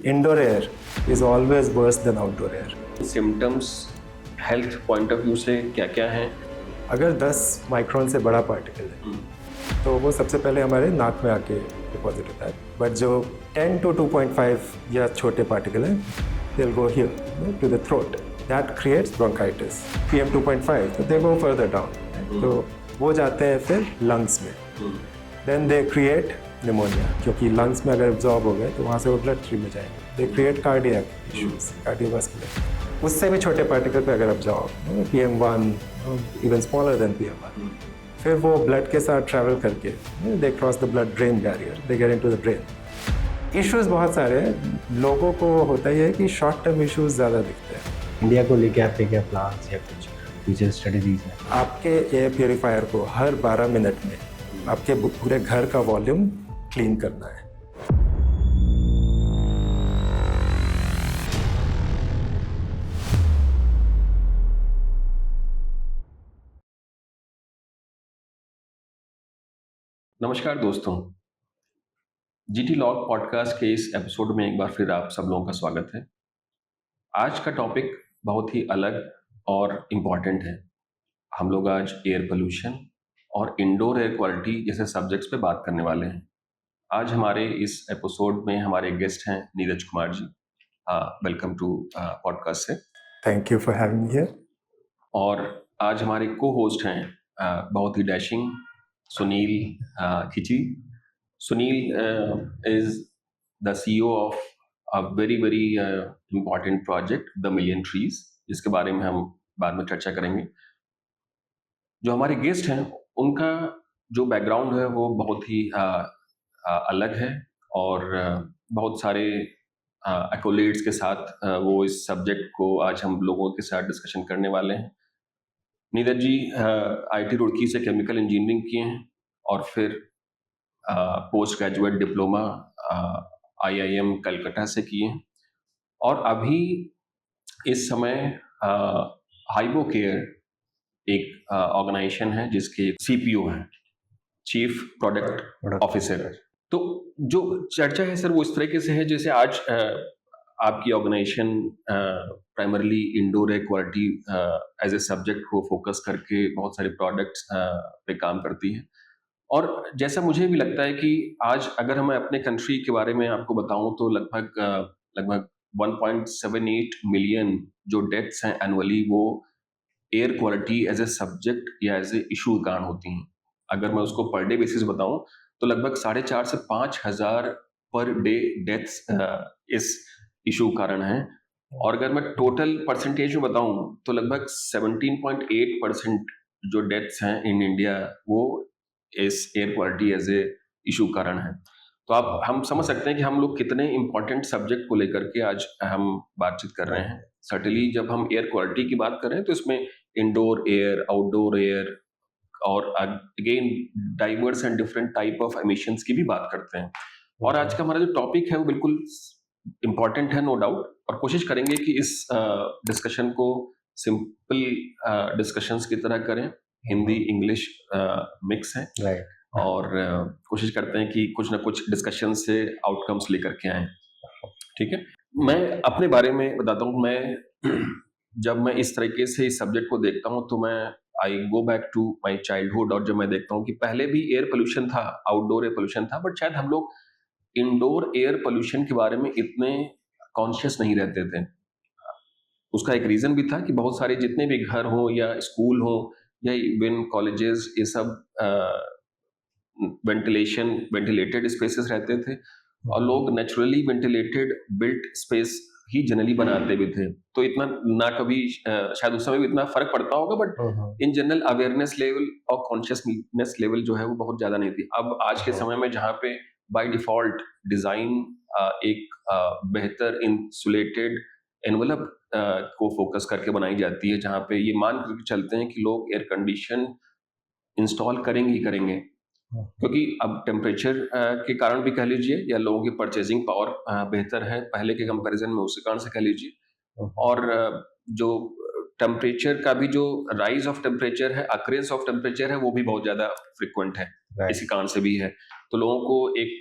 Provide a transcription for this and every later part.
indoor air is always worse than outdoor air. Symptoms health point of view से क्या क्या हैं? अगर 10 माइक्रोन से बड़ा पार्टिकल है तो वो सबसे पहले हमारे नाक में आके डिपॉजिट होता है, बट जो 10 to 2.5 या छोटे पार्टिकल हैं they'll go here to the throat. That creates bronchitis. PM 2.5 तो they go further down. तो वो जाते हैं फिर लंग्स में. Then they create pneumonia, क्योंकि लंग्स में अगर एब्जॉर्ब हो गए तो वहाँ से वो ब्लड स्ट्रीम में जाएंगे. They create cardiac issues, cardiovascular. उससे भी छोटे पार्टिकल पे अगर absorb PM1, even smaller than PM1, फिर वो ब्लड के साथ ट्रैवल करके they cross the blood brain barrier, they get into the brain. Issues बहुत सारे हैं. लोगों को होता ही है कि शॉर्ट टर्म इश्यूज ज़्यादा दिखते हैं. इंडिया को लेके आपके क्या प्लान्स या कुछ फ्यूचर स्ट्रेटजीज हैं? आपके एयर प्योरीफायर को हर 12 मिनट में आपके पूरे घर का वॉल्यूम क्लीन करना है. नमस्कार दोस्तों, जीटी लॉग पॉडकास्ट के इस एपिसोड में एक बार फिर आप सब लोगों का स्वागत है. आज का टॉपिक बहुत ही अलग और इम्पॉर्टेंट है. हम लोग आज एयर पोल्यूशन और इंडोर एयर क्वालिटी जैसे सब्जेक्ट्स पे बात करने वाले हैं. आज हमारे इस एपिसोड में हमारे गेस्ट हैं Neeraj Kumar ji. Welcome to podcast से. Thank you for having me here. और आज हमारे को होस्ट हैं बहुत ही dashing Sunil Khichi. Sunil is the CEO of a very important project the million trees, जिसके बारे में हम बाद में चर्चा करेंगे. जो हमारे गेस्ट हैं उनका जो बैकग्राउंड है वो बहुत ही अलग है और बहुत सारे एक्कोलेड्स के साथ वो इस सब्जेक्ट को आज हम लोगों के साथ डिस्कशन करने वाले हैं. नीरज जी IIT रुड़की से केमिकल इंजीनियरिंग किए हैं और फिर post graduate diploma IIM Calcutta से किए हैं और अभी इस समय हाइबो केयर एक ऑर्गेनाइजेशन है जिसके CPO हैं, चीफ प्रोडक्ट ऑफिसर. तो जो चर्चा है सर वो इस तरीके से है जैसे आज आपकी organisation primarily indoor air quality as a subject को फोकस करके बहुत सारे प्रोडक्ट्स पे काम करती है. और जैसा मुझे भी लगता है कि आज अगर मैं अपने कंट्री के बारे में आपको बताऊं तो लगभग 1.78 मिलियन जो डेथ्स हैं एनुअली वो air quality as a subject या एज ए इशू के कारण होती हैं. अगर मैं उसको पर डे बेसिस बताऊं तो लगभग 4,500 से 5,000 पर डे डेथ्स इस इशू कारण है. और अगर मैं टोटल परसेंटेज में बताऊं तो लगभग 17.8% जो डेथ्स हैं इन इंडिया वो इस air quality as a issue कारण है. तो आप हम समझ सकते हैं कि हम लोग कितने इंपॉर्टेंट सब्जेक्ट को लेकर के आज हम बातचीत कर रहे हैं. सर्टेनली जब हम एयर क्वालिटी की बात कर रहे हैं तो इसमें इंडोर एयर, आउटडोर एयर और again diverse and different type of emissions की भी बात करते हैं. और आज का हमारा जो टॉपिक है वो बिल्कुल इम्पॉर्टेंट है, नो डाउट. और कोशिश करेंगे कि इस डिस्कशन को सिंपल डिस्कशंस की तरह करें. हिंदी इंग्लिश मिक्स है राइट. और कोशिश करते हैं कि कुछ ना कुछ डिस्कशन से आउटकम्स लेकर के आएं. ठीक है, मैं अपने बारे में बताता हूँ. मैं जब मैं इस तरीके से इस सब्जेक्ट को देखता हूँ तो मैं I go back to my childhood और जब मैं देखता हूँ कि पहले भी एयर पोल्यूशन था, आउटडोर एयर पोल्यूशन था, बट शायद हम लोग इंडोर एयर पोल्यूशन के बारे में इतने कॉन्शियस नहीं रहते थे. उसका एक रीजन भी था कि बहुत सारे जितने भी घर हो या स्कूल हो या इवन कॉलेजेस ये सब वेंटिलेटेड स्पेसेस रहते थे और लोग नेचुरली वेंटिलेटेड बिल्ट स्पेस ही जनरली बनाते भी थे. तो इतना ना कभी शायद उस समय भी इतना फर्क पड़ता होगा, but in general awareness level और कॉन्शियसनेस लेवल जो है वो बहुत ज्यादा नहीं थी. अब आज के समय में जहाँ पे बाय डिफॉल्ट डिजाइन एक बेहतर इंसुलेटेड एनवलप को फोकस करके बनाई जाती है, जहाँ पे ये मान करके चलते हैं कि लोग एयर कंडीशन इंस्टॉल करेंगे ही करेंगे, क्योंकि अब टेम्परेचर के कारण भी कह लीजिए या लोगों की परचेजिंग पावर बेहतर है पहले के कंपैरिजन में, उसी कारण से कह लीजिए. और जो टेम्परेचर का भी जो राइज ऑफ टेम्परेचर है, अक्रेंस ऑफ टेम्परेचर है, वो भी बहुत ज्यादा फ्रिक्वेंट है. इसी कारण से भी है. तो लोगों को एक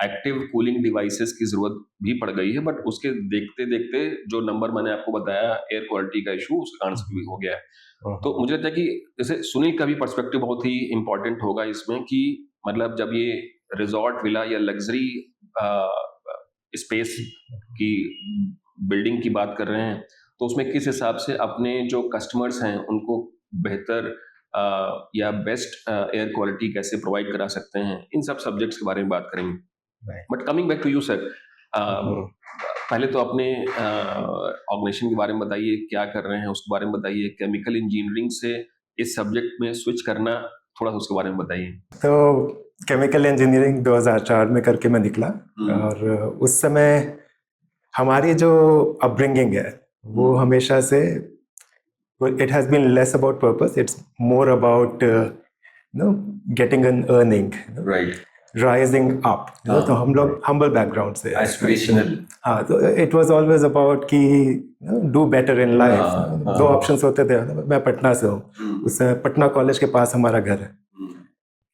एक्टिव कूलिंग डिवाइसेस की जरूरत भी पड़ गई है, बट उसके देखते देखते जो नंबर मैंने आपको बताया एयर क्वालिटी का इशू उसके कारण से भी हो गया है। तो मुझे लगता है कि जैसे सुनील का भी पर्सपेक्टिव बहुत ही इंपॉर्टेंट होगा इसमें कि मतलब जब ये रिजॉर्ट विला या लग्जरी स्पेस की बिल्डिंग की बात कर रहे हैं तो उसमें किस हिसाब से अपने जो कस्टमर्स हैं उनको बेहतर या बेस्ट एयर क्वालिटी कैसे प्रोवाइड करा सकते हैं, इन सब सब्जेक्ट्स के बारे में बात करेंगे। But coming back to you sir, पहले तो अपने ऑर्गेनाइजेशन के बारे में बताइए, क्या कर रहे हैं उसके बारे में बताइए, केमिकल इंजीनियरिंग से इस सब्जेक्ट में स्विच करना थोड़ा सा उसके बारे में बताइए। तो केमिकल इंजीनियरिंग 2004 में करके मैं निकला और उस समय हमारी जो अपब्रिंगिंग है वो हमेशा से it has been less about purpose, it's more about getting an earning, right, rising up, तो हम लोग humble background से एस्पिरेशनल। हाँ, तो it was always about कि do better in life। दो ऑप्शंस होते थे। मैं पटना से हूँ, उस समय पटना कॉलेज के पास हमारा घर है,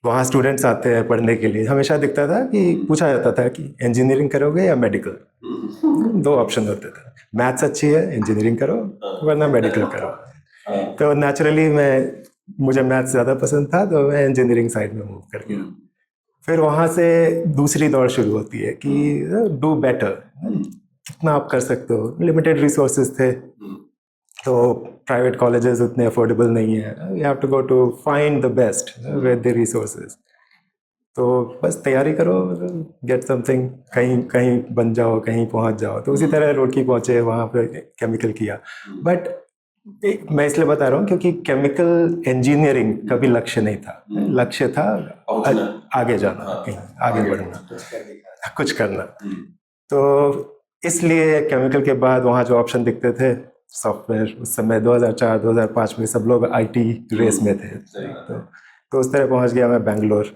वहाँ स्टूडेंट्स आते हैं पढ़ने के लिए। हमेशा दिखता था कि पूछा जाता था कि इंजीनियरिंग करोगे या मेडिकल, दो ऑप्शन होते थे, मैथ्स अच्छी है इंजीनियरिंग करो वरना मेडिकल करो। तो नेचुरली मुझे मैथ्स ज़्यादा पसंद था तो मैं इंजीनियरिंग साइड में मूव कर गया। फिर वहाँ से दूसरी दौड़ शुरू होती है कि डू बेटर, कितना आप कर सकते हो। लिमिटेड रिसोर्सेज थे तो प्राइवेट कॉलेजेस उतने अफोर्डेबल नहीं है, you have to go to find the best with the resources. तो बस तैयारी करो, गेट समथिंग, कहीं कहीं बन जाओ, कहीं पहुंच जाओ। तो उसी तरह रुड़की पहुंचे, वहाँ पे केमिकल किया। बट मैं इसलिए बता रहा हूँ क्योंकि केमिकल इंजीनियरिंग कभी लक्ष्य नहीं था, लक्ष्य था आगे जाना, कहीं आगे बढ़ना, कुछ करना। तो इसलिए केमिकल के बाद वहाँ जो ऑप्शन दिखते थे सॉफ्टवेयर, उस समय 2004-2005 में सब लोग आईटी रेस में थे। तो उस तरह पहुँच गया मैं बेंगलोर।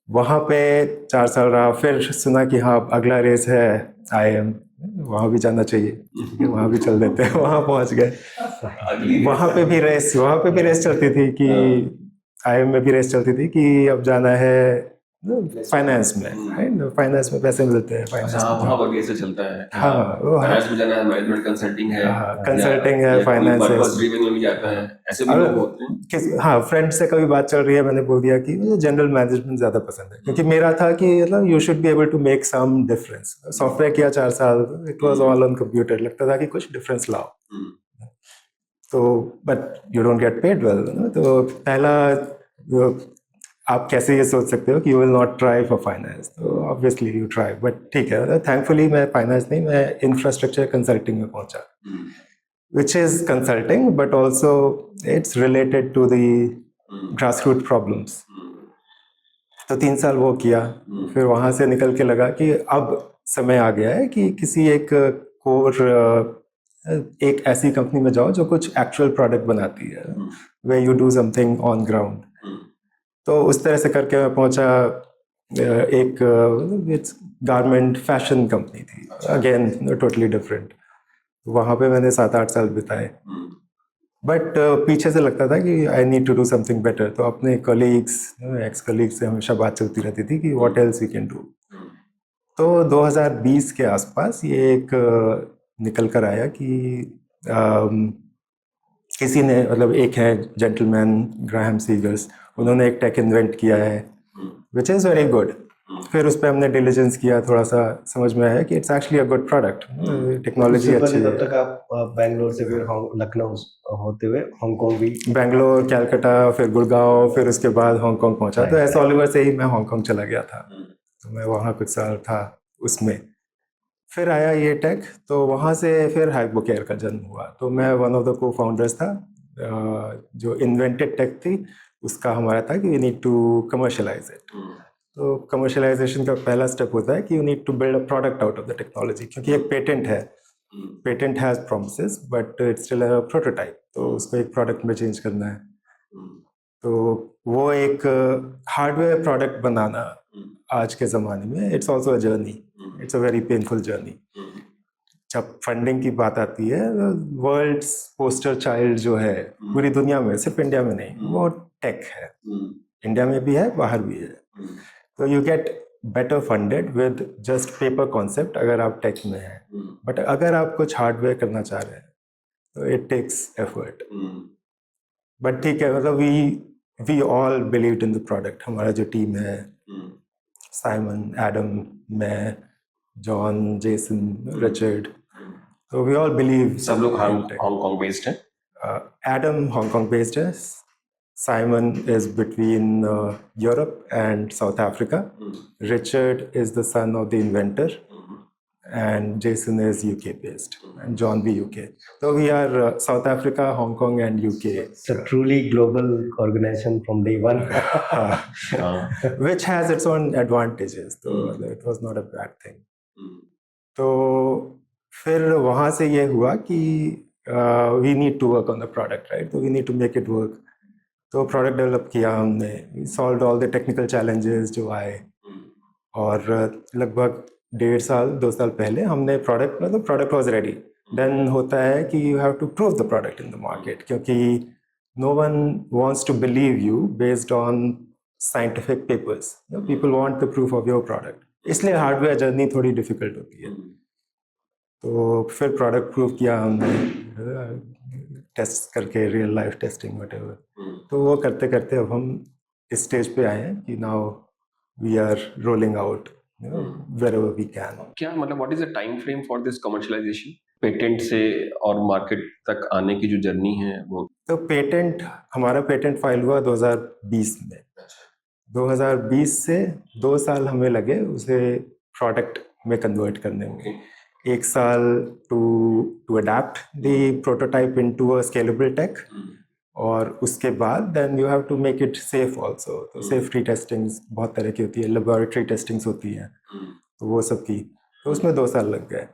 वहाँ पे 4 साल रहा, फिर सुना कि हाँ अगला रेस है IIM, वहाँ भी जाना चाहिए, वहाँ भी चल देते हैं। वहाँ पहुँच गए। वहाँ पे भी रेस चलती थी कि IIM में भी रेस चलती थी कि अब जाना है फाइनेंस में, फाइनेंस में पैसे मिलते हैं, फाइनेंस वहाँ पर कैसे चलता है? हाँ, फाइनेंस में जाना है, मैनेजमेंट कंसल्टिंग है, कंसल्टिंग है, फाइनेंस है, पर्पस ड्रिवन में भी जाता है, ऐसे भी लोग होते हैं। हाँ, फ्रेंड से कभी बात चल रही है, मैंने बोल दिया कि मुझे जनरल मैनेजमेंट ज़्यादा पसंद है, क्योंकि मेरा था कि मतलब you should be able to make some difference. Software किया 4 साल, it was all on computer, लगता था कि कुछ डिफरेंस लाओ। तो but you don't get paid well. तो पहला आप कैसे ये सोच सकते हो कि you will not try for finance, तो ऑब्वियसली यू ट्राई। बट ठीक है, थैंकफुली मैं फाइनेंस नहीं, मैं इंफ्रास्ट्रक्चर कंसल्टिंग में पहुंचा, which is consulting but also it's related to the grassroots problems। तो 3 साल वो किया, फिर वहाँ से निकल के लगा कि अब समय आ गया है कि किसी एक ऐसी कंपनी में जाओ जो कुछ एक्चुअल प्रोडक्ट बनाती है, where you do something on ground। तो उस तरह से करके मैं पहुंचा एक गारमेंट फैशन कंपनी थी, अगेन टोटली डिफरेंट। वहाँ पे मैंने 7-8 साल बिताए, बट पीछे से लगता था कि I need to do something better. तो अपने कलीग्स, एक्स कलीग्स से हमेशा बात चलती रहती थी कि what else we can do. तो 2020 के आसपास ये एक निकल कर आया कि किसी ने, मतलब एक है जेंटलमैन ग्राहम सीगर्स, उन्होंने एक टेक इन्वेंट किया है विच इज़ वेरी गुड। फिर उस पर हमने डिलीजेंस किया, थोड़ा सा समझ में आया कि it's actually a good product, technology अच्छी है। तब तक आप बैंगलोर से फिर लखनऊ होते हुए हांगकांग भी, बैंगलोर, कैलकाटा, फिर गुड़गांव, फिर उसके बाद हांगकांग पहुंचा। तो एस ओलिवर से ही मैं हांगकांग चला गया था, तो मैं वहाँ कुछ साल था उसमें। फिर आया ये टेक, तो वहाँ से फिर हाइबोकेयर का जन्म हुआ। तो मैं one of the cofounders था। जो इन्वेंटेड टेक थी उसका हमारा था कि we need to commercialise it. तो कमर्शलाइजेशन का पहला स्टेप होता है कि you need to build a product out of the technology, क्योंकि एक पेटेंट है, patent has promises but it's still a prototype, तो उसको एक प्रोडक्ट में चेंज करना है। तो वो एक हार्डवेयर प्रोडक्ट बनाना आज के ज़माने में it's also a journey, it's a very painful journey. जब फंडिंग की बात आती है, वर्ल्ड्स पोस्टर चाइल्ड जो है पूरी दुनिया में, सिर्फ इंडिया में नहीं, वो टेक है। इंडिया में भी है, बाहर भी है। तो you get better funded with just paper concept अगर आप टेक में हैं, बट अगर आप कुछ हार्डवेयर करना चाह रहे हैं तो इट टेक्स एफर्ट. बट ठीक है, मतलब we all believed in the product. हमारा जो टीम है, साइमन, एडम, मैं, जॉन, जेसन, रिचर्ड, तो वी ऑल बिलीव. सब लोग हांगकांग बेस्ड हैं. Adam Hong Kong based is. Simon is between Europe and South Africa. Richard is the son of the inventor, and Jason is UK based, and John be UK. So we are South Africa, Hong Kong, and UK, It's a truly global organization from day one. which has its own advantages. So it was not a bad thing. तो फिर वहाँ से ये हुआ कि we need to work on the product, right? So we need to make it work. तो product develop किया हमने. We solved all the technical challenges जो आए, और लगभग 1.5 साल 2 साल पहले हमने प्रोडक्ट, मतलब प्रोडक्ट वाज रेडी. देन होता है कि you have to prove the product in the market, क्योंकि no one wants to believe you based on scientific papers. People want the proof of your product. इसलिए hardware journey थोड़ी difficult होती है. तो फिर प्रोडक्ट प्रूव किया हमने, test करके, रियल लाइफ टेस्टिंग व्हाटएवर. तो वो करते करते अब हम इस स्टेज पे आए हैं कि now we are rolling out wherever we can. क्या मतलब what is the time frame for this commercialisation? Patent से और मार्केट तक आने की जो जर्नी है वो. तो हमारा पेटेंट फाइल हुआ 2020 में. 2020 से 2 साल हमें लगे उसे प्रोडक्ट में कन्वर्ट करने में. 1 साल to adapt the prototype into a scalable tech, और उसके बाद then you have to make it safe also. तो सेफ्टी टेस्टिंग्स बहुत तरह की होती है, लेबोरेटरी टेस्टिंग्स होती हैं, तो वो सब की. तो उसमें 2 साल लग गए.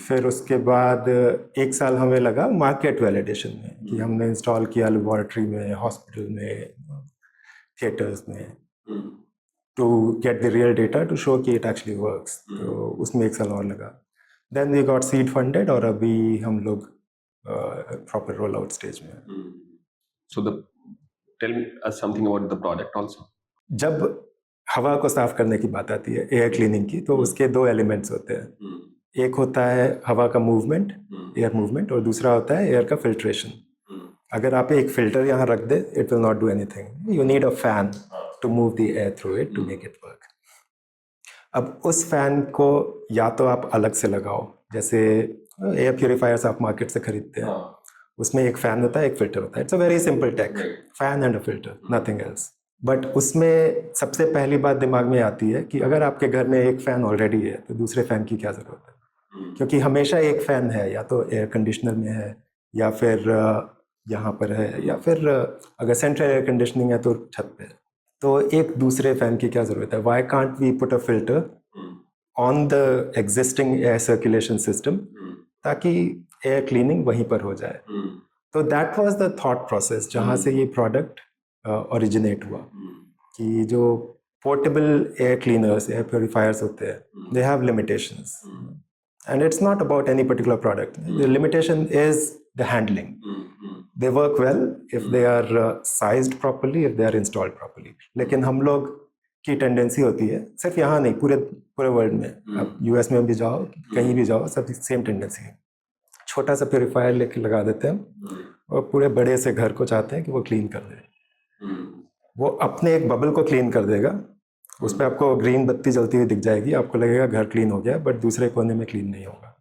फिर उसके बाद 1 साल हमें लगा मार्केट वैलिडेशन में, कि हमने इंस्टॉल किया लेबोरेटरी में, हॉस्पिटल में, थिएटर्स में, to get the real data to show कि इट एक्चुअली वर्क्स. तो उसमें 1 साल और लगा. Then we got seed funded, और अभी हम लोग प्रॉपर रोल आउट स्टेज में हैं. So tell us something about the product also. जब हवा को साफ करने की बात आती है, एयर क्लीनिंग की, तो उसके 2 एलिमेंट्स होते हैं. एक होता है हवा का मूवमेंट, एयर मूवमेंट, और दूसरा होता है एयर का फिल्ट्रेशन. अगर आप एक फिल्टर यहाँ रख दे, it will not do anything. You need a fan to move the air through it to make it work. अब उस फैन को या तो आप अलग से लगाओ, जैसे एयर प्यूरिफायर्स आप मार्केट से खरीदते हैं, उसमें एक फैन होता है, एक फिल्टर होता है. It's a very simple tech, fan and a filter, nothing else. But उसमें सबसे पहली बात दिमाग में आती है कि अगर आपके घर में एक फैन ऑलरेडी है तो दूसरे फैन की क्या ज़रूरत है. क्योंकि हमेशा एक फैन है, या तो एयर कंडीशनर में है, या फिर यहाँ पर है, या फिर अगर सेंट्रल एयर कंडीशनिंग है तो छत पे है. तो एक दूसरे फैन की क्या ज़रूरत है. Why can't we put a filter on the existing air circulation system, ताकि एयर क्लीनिंग वहीं पर हो जाए. तो that was the thought process जहाँ से ये प्रोडक्ट ओरिजिनेट हुआ, कि जो portable air cleaners, air purifiers होते हैं, they have limitations, and it's not about any particular product. The limitation is the handling. They work well if they are sized properly, if they are installed properly. लेकिन हम लोग की tendency होती है, सिर्फ यहाँ नहीं, पूरे वर्ल्ड में, अब यूएस में भी जाओ, कहीं भी जाओ, सब सेम टेंडेंसी है. छोटा सा प्योरीफायर लेके लगा देते हैं, और पूरे बड़े से घर को चाहते हैं कि वो क्लीन कर दे. वो अपने एक बबल को क्लीन कर देगा, उस पर आपको ग्रीन बत्ती जलती हुई दिख जाएगी, आपको लगेगा घर क्लीन हो गया, बट दूसरे कोने में क्लीन नहीं होगा.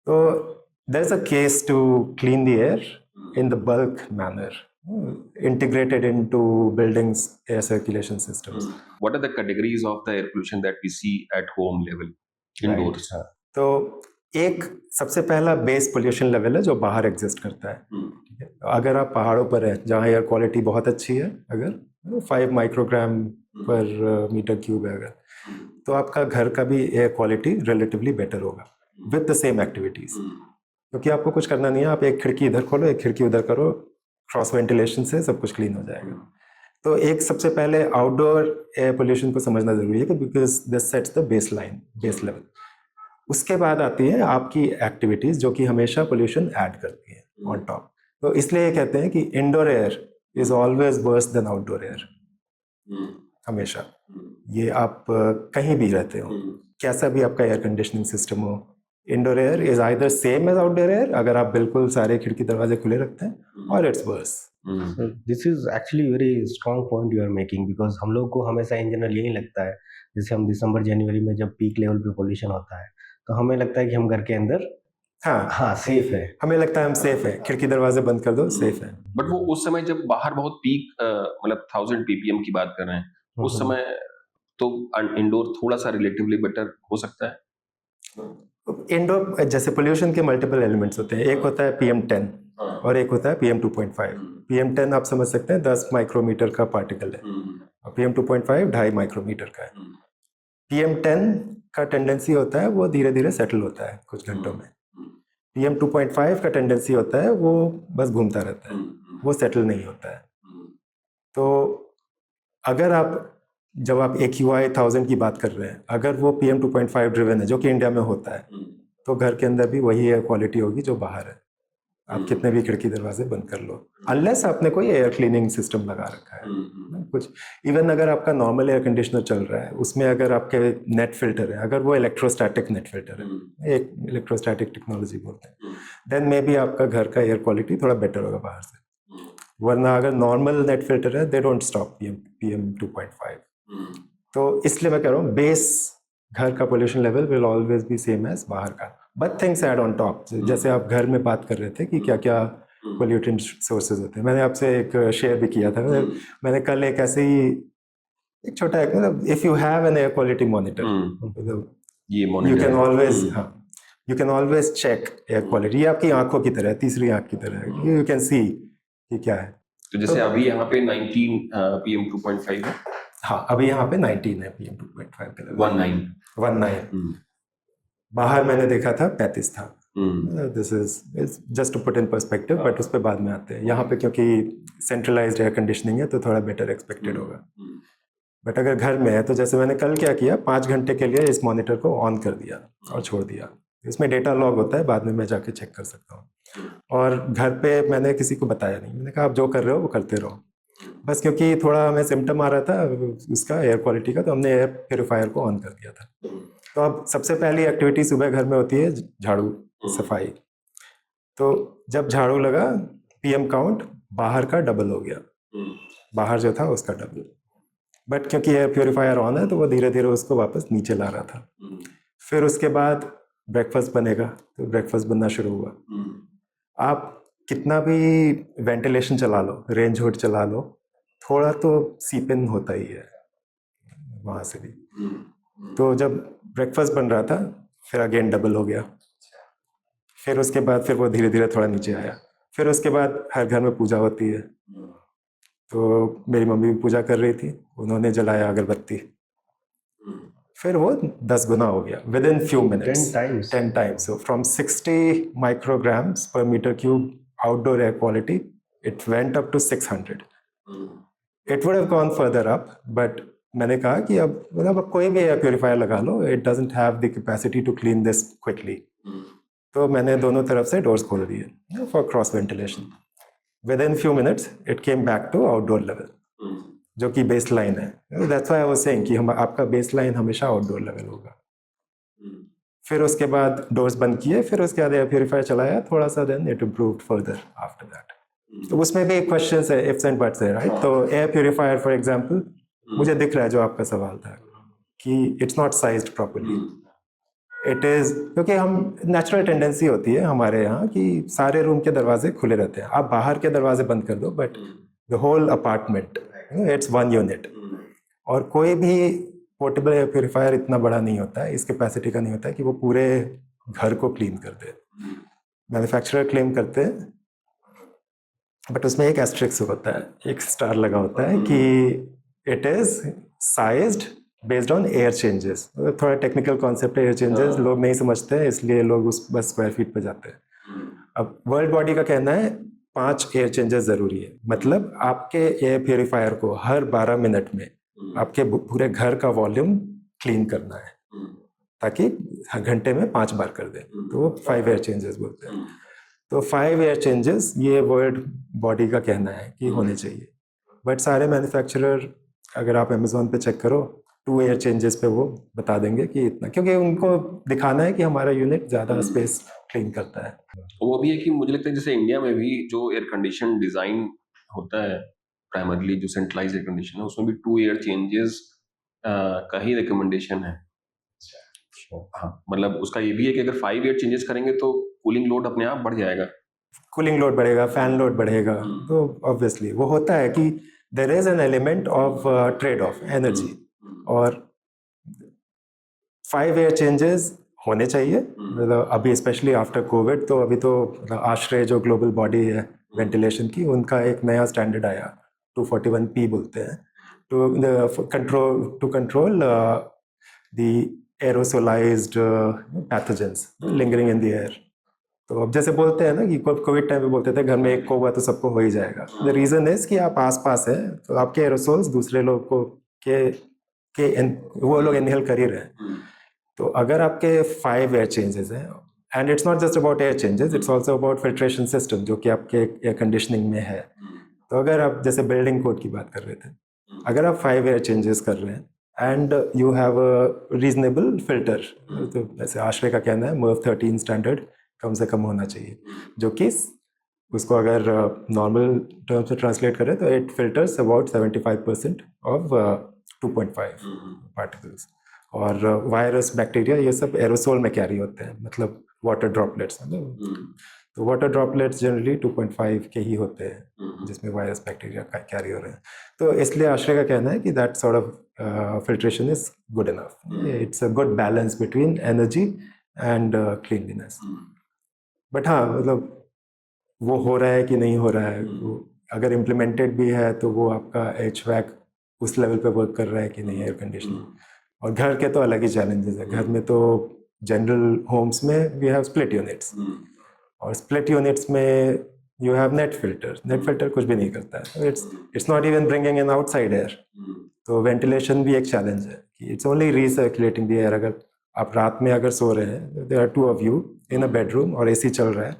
तो there is a case to clean the air in the bulk manner, integrated into buildings air circulation systems. What are the categories of the air pollution that we see at home level, indoors? Right. तो एक सबसे पहला base pollution level है जो बाहर exist करता है. ठीक है, अगर आप पहाड़ों पर हैं जहाँ एयर क्वालिटी बहुत अच्छी है, अगर 5 माइक्रोग्राम पर मीटर क्यूब है अगर, तो आपका घर का भी एयर क्वालिटी रिलेटिवली बेटर होगा विद द सेम एक्टिविटीज. क्योंकि आपको कुछ करना नहीं है, आप एक खिड़की इधर खोलो, एक खिड़की उधर करो, क्रॉस वेंटिलेशन से सब कुछ क्लीन हो जाएगा. तो एक सबसे पहले आउटडोर एयर पोल्यूशन को समझना जरूरी है, because this sets the base line, base level. उसके बाद आती है आपकी एक्टिविटीज जो कि हमेशा पोल्यूशन ऐड करती है ऑन टॉप. तो इसलिए ये कहते हैं कि indoor air is always worse than outdoor air, हमेशा. ये आप कहीं भी रहते हो, कैसा भी आपका एयर कंडीशनिंग सिस्टम हो, indoor air is either same as outdoor air अगर आप बिल्कुल सारे खिड़की दरवाजे खुले रखते हैं, और it's worse. So this is actually very strong point you are making because हम लोग को हमेशा इन जनरल यही लगता है, जैसे हम दिसंबर जनवरी में जब पीक लेवल पे पोल्यूशन होता है तो हमें लगता है कि हम घर के अंदर हाँ सेफ है, हमें लगता है हम सेफ है, खिड़की दरवाजे बंद कर दो, सेफ है। बट वो उस समय जब बाहर बहुत पीक मतलब 1000 ppm की बात कर रहे हैं उस समय तो इंडोर थोड़ा सा रिलेटिवली बेटर हो सकता है। इंडोर जैसे पोल्यूशन के मल्टीपल एलिमेंट्स होते हैं, एक होता है PM10 और एक होता है PM2.5। PM10 आप समझ सकते हैं 10 माइक्रोमीटर का पार्टिकल है, और PM2.5 2.5 माइक्रोमीटर का है। PM10 का टेंडेंसी होता है वो धीरे धीरे सेटल होता है कुछ घंटों में, PM2.5 का टेंडेंसी होता है वो बस घूमता रहता है, वो सेटल नहीं होता है। तो अगर आप जब आप AQI 1000 की बात कर रहे हैं, अगर वो PM2.5 ड्रिवन है जो कि इंडिया में होता है, तो घर के अंदर भी वही एयर क्वालिटी होगी जो बाहर है, आप कितने भी खिड़की दरवाजे बंद कर लो, अनलेस आपने कोई एयर क्लीनिंग सिस्टम लगा रखा है कुछ। इवन अगर आपका नॉर्मल एयर कंडीशनर चल रहा है, उसमें अगर आपके नेट फिल्टर है, अगर वो इलेक्ट्रोस्टैटिक नेट फिल्टर है, एक इलेक्ट्रोस्टैटिक टेक्नोलॉजी बोलते हैं, देन मे बी आपका घर का एयर क्वालिटी थोड़ा बेटर होगा बाहर से। वरना अगर नॉर्मल नेट फिल्टर है, दे डोंट स्टॉप PM2.5। तो इसलिए मैं कह रहा हूँ बेस घर का pollution level will always be same as बाहर का, but things add on top. जैसे आप घर में बात कर रहे थे कि क्या क्या पोल्यूटेंट सोर्सेज होते हैं, मैंने आपसे एक शेयर भी किया था। मैंने कल एक ऐसे ही एक छोटा मतलब if you have an air quality monitor, you can always check air quality. ये आपकी आंखों की तरह है, तीसरी आंख की तरह है, यू कैन सी कि क्या है। तो जैसे अभी यहाँ पे 19 PM2.5 है, हाँ अभी यहाँ पे 19 है PM2.5 का लेवल, 19। बाहर मैंने देखा था 35 था। This is just to put in perspective, but उस पर बाद में आते हैं। यहाँ पे क्योंकि सेंट्रलाइज्ड एयर कंडीशनिंग है तो थोड़ा बेटर एक्सपेक्टेड होगा। बट अगर घर में है तो जैसे मैंने कल क्या किया, 5 घंटे के लिए इस मॉनिटर को ऑन कर दिया और छोड़ दिया। इसमें डेटा लॉग होता है, बाद में मैं जाके चेक कर सकता हूँ। और घर पे मैंने किसी को बताया नहीं, मैंने कहा आप जो कर रहे हो वो करते रहो, बस क्योंकि थोड़ा हमें सिम्टम आ रहा था उसका एयर क्वालिटी का, तो हमने एयर प्योरीफायर को ऑन कर दिया था। तो अब सबसे पहली एक्टिविटी सुबह घर में होती है झाड़ू सफाई। तो जब झाड़ू लगा, PM काउंट बाहर का डबल हो गया, बाहर जो था उसका डबल। बट क्योंकि एयर प्योरीफायर ऑन है तो वो धीरे धीरे उसको वापस नीचे ला रहा था। फिर उसके बाद ब्रेकफास्ट बनेगा, तो ब्रेकफास्ट बनना शुरू हुआ। आप कितना भी वेंटिलेशन चला लो, रेंज हुड चला लो, थोड़ा तो सीप-इन होता ही है वहाँ से भी। तो जब ब्रेकफास्ट बन रहा था, फिर अगेन डबल हो गया। फिर उसके बाद फिर वो धीरे धीरे थोड़ा नीचे आया। फिर उसके बाद हर घर में पूजा होती है, तो मेरी मम्मी भी पूजा कर रही थी, उन्होंने जलाया अगरबत्ती, फिर वो 10 गुना हो गया within few minutes, 10 times. So from 60 micrograms per metre cube outdoor air quality, it went up to 600। It would have gone further up, but मैंने कहा कि अब मतलब कोई भी एयर प्योरीफायर लगा लो, it doesn't have the capacity to clean this quickly. तो मैंने दोनों तरफ से डोर्स खोल दिए for cross ventilation. Within few minutes it came back to outdoor level, जो कि बेस लाइन है। That's why I was saying कि हम आपका बेस लाइन हमेशा आउटडोर लेवल होगा। फिर उसके बाद डोर्स बंद किए, फिर उसके बाद एयर प्योरीफायर चलाया थोड़ा सा, then it improved further after that. तो उसमें भी एक क्वेश्चन है, इफ्स एंड बट्स है, राइट। तो एयर प्योरीफायर फॉर एग्जांपल, मुझे दिख रहा है जो आपका सवाल था कि it's not sized properly. It is क्योंकि हम नेचुरल टेंडेंसी होती है हमारे यहाँ कि सारे रूम के दरवाजे खुले रहते हैं। आप बाहर के दरवाजे बंद कर दो, but the whole apartment it's one unit. और कोई भी पोर्टेबल एयर प्योरीफायर इतना बड़ा नहीं होता है, इस कैपेसिटी का नहीं होता है कि वो पूरे घर को क्लीन कर दे। मैन्युफैक्चरर क्लेम करते हैं, बट उसमें एक एस्ट्रिक्स होता है, एक स्टार लगा होता है कि it is sized based on air changes. थोड़ा टेक्निकल कॉन्सेप्ट है, एयर चेंजेस लोग नहीं समझते हैं, इसलिए लोग उस बस स्क्वायर फीट पे जाते हैं। अब वर्ल्ड बॉडी का कहना है 5 एयर चेंजेस जरूरी है। मतलब आपके एयर प्योरीफायर को हर 12 मिनट में आपके पूरे घर का वॉल्यूम क्लीन करना है, ताकि घंटे में 5 बार कर दे, तो वो 5 एयर चेंजेस बोलते हैं। तो 5 एयर चेंजेस ये वर्ल्ड बॉडी का कहना है कि होने चाहिए। बट सारे मैन्युफैक्चरर, अगर आप अमेजोन पे चेक करो, 2 एयर चेंजेस पे वो बता देंगे कि इतना, क्योंकि उनको दिखाना है कि हमारा यूनिट ज़्यादा स्पेस क्लीन करता है। वो भी है कि मुझे लगता है जैसे इंडिया में भी जो एयर कंडीशन डिजाइन होता है, प्राइमरली जो सेंट्रलाइज एयर कंडीशन है, उसमें भी 2 एयर चेंजेस का ही रिकमेंडेशन है। हाँ, मतलब उसका ये भी है कि अगर 5 एयर चेंजेस करेंगे तो कूलिंग लोड अपने आप बढ़ जाएगा। कूलिंग लोड बढ़ेगा, फैन लोड बढ़ेगा, हम्म। तो ऑब्वियसली वो होता है कि there is an element of trade off energy, और 5 एयर चेंजेस होने चाहिए। मतलब अभी स्पेशली आफ्टर कोविड, तो अभी तो मतलब आश्रय जो ग्लोबल बॉडी है वेंटिलेशन की, उनका एक नया स्टैंडर्ड आया 241P बोलते हैं, to control the aerosolised pathogens lingering in the air. तो अब जैसे बोलते हैं ना कि कोविड टाइम पे बोलते थे घर में एक को हुआ तो सबको हो ही जाएगा। द रीजन इज कि आप आस पास है, तो आपके एरोसोल्स दूसरे लोग को वो लोग इनहेल कर ही रहे हैं। तो अगर आपके 5 एयर चेंजेस हैं, and it's not just about air changes, it's also about filtration system जो कि आपके एयर कंडीशनिंग में है। तो अगर आप जैसे बिल्डिंग कोड की बात कर रहे थे, अगर आप 5 एयर चेंजेस कर रहे हैं and you have a reasonable filter, तो जैसे आश्रय का कहना है MERV 13 स्टैंडर्ड कम से कम होना चाहिए, जो कि उसको अगर नॉर्मल टर्म्स में ट्रांसलेट करें तो it filters about 75% of 2.5 particles. और वायरस, बैक्टीरिया, ये सब एरोसोल में कैरी होते हैं, मतलब वाटर ड्रॉपलेट्स हैं। तो वाटर ड्रॉपलेट्स जनरली 2.5 के ही होते हैं, जिसमें वायरस, बैक्टीरिया कैरी हो रहे हैं। तो इसलिए आश्रय का कहना है कि that sort of filtration is good enough. It's a good balance between energy and cleanliness. But हाँ, मतलब वो हो रहा है कि नहीं हो रहा है, वो अगर इम्प्लीमेंटेड भी है तो वो आपका HVAC उस लेवल पे वर्क कर रहा है कि नहीं, एयर कंडीशनिंग। और घर के तो अलग ही चैलेंजेस है। घर में तो जनरल होम्स में वी हैव स्प्लिट यूनिट्स, और स्प्लिट यूनिट्स में यू हैव नेट फिल्टर कुछ भी नहीं करता है, it's not even bringing in outside air. तो वेंटिलेशन भी एक चैलेंज है कि it's only recirculating the air. अगर आप रात में अगर सो रहे हैं, there are 2 of you in a bedroom और AC चल रहा है,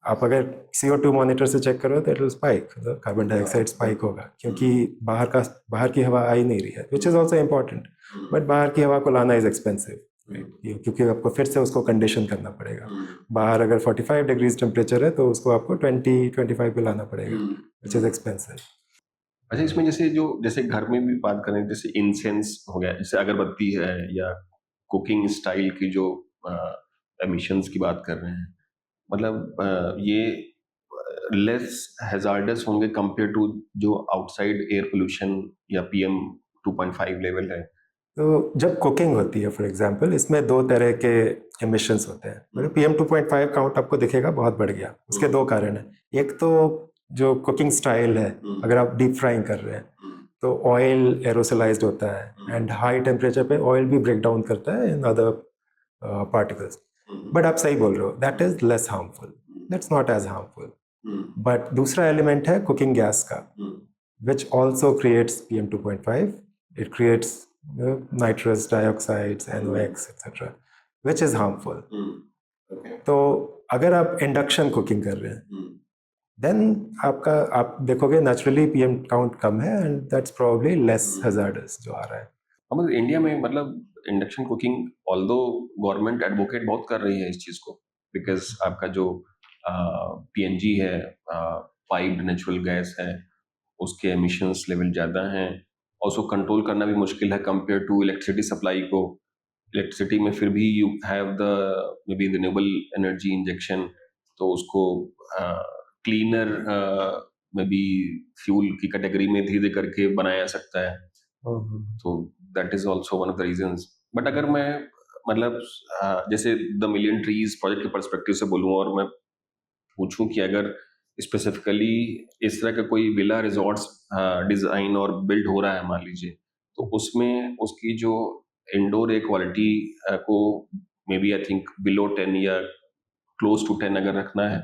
आप अगर CO2 मॉनिटर से चेक करो तो it will spike, carbon dioxide spike होगा, क्योंकि बाहर की हवा आ ही नहीं रही है, which is also important. But बाहर की हवा को लाना इज एक्सपेंसिव, क्योंकि आपको फिर से उसको कंडीशन करना पड़ेगा। बाहर अगर 45 डिग्रीज टेम्परेचर है तो उसको आपको 20-25 पे लाना पड़ेगा, विच इज़ एक्सपेंसिव। अच्छा, इसमें जैसे घर में भी बात करें, जैसे इंसेंस हो गया, जैसे अगरबत्ती है, या कुकिंग स्टाइल की जो एमिशंस की बात कर रहे हैं, मतलब ये लेस हैजार्डस होंगे कंपेयर टू जो आउटसाइड एयर पोल्यूशन या PM 2.5 लेवल है। तो जब कुकिंग होती है फॉर एग्जांपल, इसमें 2 तरह के एमिशंस होते हैं। मतलब PM 2.5 काउंट आपको दिखेगा बहुत बढ़ गया। उसके 2 कारण हैं। एक तो जो कुकिंग स्टाइल है, अगर आप डीप फ्राइंग कर रहे हैं तो ऑयल एरोसोलाइज्ड होता है, एंड हाई टेम्परेचर पे ऑयल भी ब्रेक डाउन करता है इन अदर पार्टिकल्स। बट आप सही बोल रहे हो, that is less harmful, that's not as harmful. But दूसरा एलिमेंट है कुकिंग गैस का, which also creates PM 2.5. It creates nitrous dioxides, NOx, etc., which is harmful. तो अगर आप इंडक्शन कुकिंग कर रहे हैं, देन आप देखोगे नेचुरली PM काउंट कम है, and that's probably less hazards जो आ रहा है। मतलब इंडिया में, मतलब induction cooking, although government advocate बहुत कर रही है इस चीज़ को, बिकॉज आपका जो PNG है, पाइप्ड नेचुरल गैस है, उसके एमिशंस लेवल ज़्यादा हैं, और उसको कंट्रोल करना भी मुश्किल है कंपेयर टू इलेक्ट्रिसिटी सप्लाई को। इलेक्ट्रिसिटी में फिर भी you have the may be renewable energy injection, तो उसको क्लीनर मे बी फ्यूल की कैटेगरी में धीरे करके बनाया जा सकता है। तो that is also one of the reasons. But अगर मैं, मतलब जैसे द मिलियन ट्रीज प्रोजेक्ट के पर्सपेक्टिव से बोलूँ, और मैं पूछूं कि अगर स्पेसिफिकली इस तरह का कोई विला रिजॉर्ट्स डिजाइन और बिल्ड हो रहा है, मान लीजिए, तो उसमें उसकी जो इंडोर एयर क्वालिटी को maybe I think below 10 या क्लोज टू 10 अगर रखना है,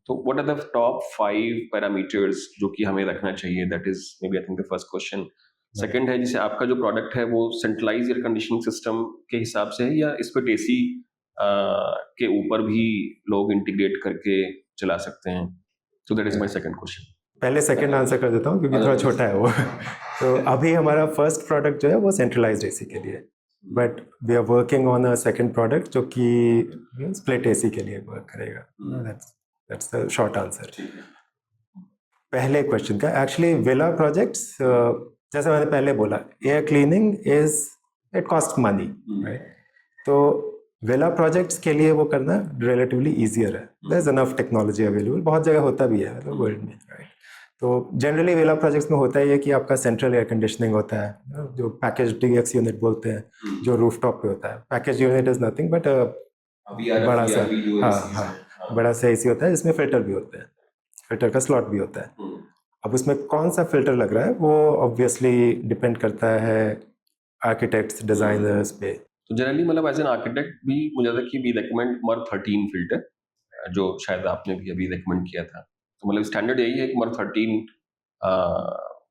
तो what are the top 5 parameters जो कि हमें रखना चाहिए? That is maybe I think the first question. Second है, जैसे आपका जो प्रोडक्ट है वो सेंट्रलाइज एयर कंडीशनिंग सिस्टम के हिसाब से है, या स्प्लिट AC के ऊपर भी लोग इंटीग्रेट करके चला सकते हैं? So that is my second question. पहले सेकंड आंसर कर देता हूँ क्योंकि थोड़ा छोटा है वो। तो अभी हमारा फर्स्ट प्रोडक्ट जो है वो सेंट्रलाइज्ड एसी के लिए, but we are working on a second product जो कि स्प्लिट एसी के लिए वर्क करेगा। That's the short answer. पहले क्वेश्चन का एक्चुअली विला प्रोजेक्ट्स, जैसे मैंने पहले बोला, air cleaning is it cost money, right? तो विला प्रोजेक्ट्स के लिए वो करना रिलेटिवली ईजियर है, there is enough technology available, बहुत जगह होता भी है मतलब वर्ल्ड में, राइट? तो जनरली विला प्रोजेक्ट्स में होता ही है कि आपका सेंट्रल एयर कंडीशनिंग होता है, जो पैकेज डीएक्स यूनिट बोलते हैं, जो रूफटॉप पे होता है। Package unit is nothing but बड़ा सा, हाँ, बड़ा सा एसी होता है जिसमें फिल्टर भी होते हैं, फिल्टर का स्लॉट भी होता है। अब उसमें कौन सा फिल्टर लग रहा है वो ऑब्वियसली डिपेंड करता है आर्किटेक्ट्स, डिजाइनर्स पे। तो जनरली मतलब एज एन आर्किटेक्ट भी मुझे लगता है कि वी रिकमेंड मर्व 13 फिल्टर, जो शायद आपने भी अभी रिकमेंड किया था। तो मतलब स्टैंडर्ड यही है कि मर्व 13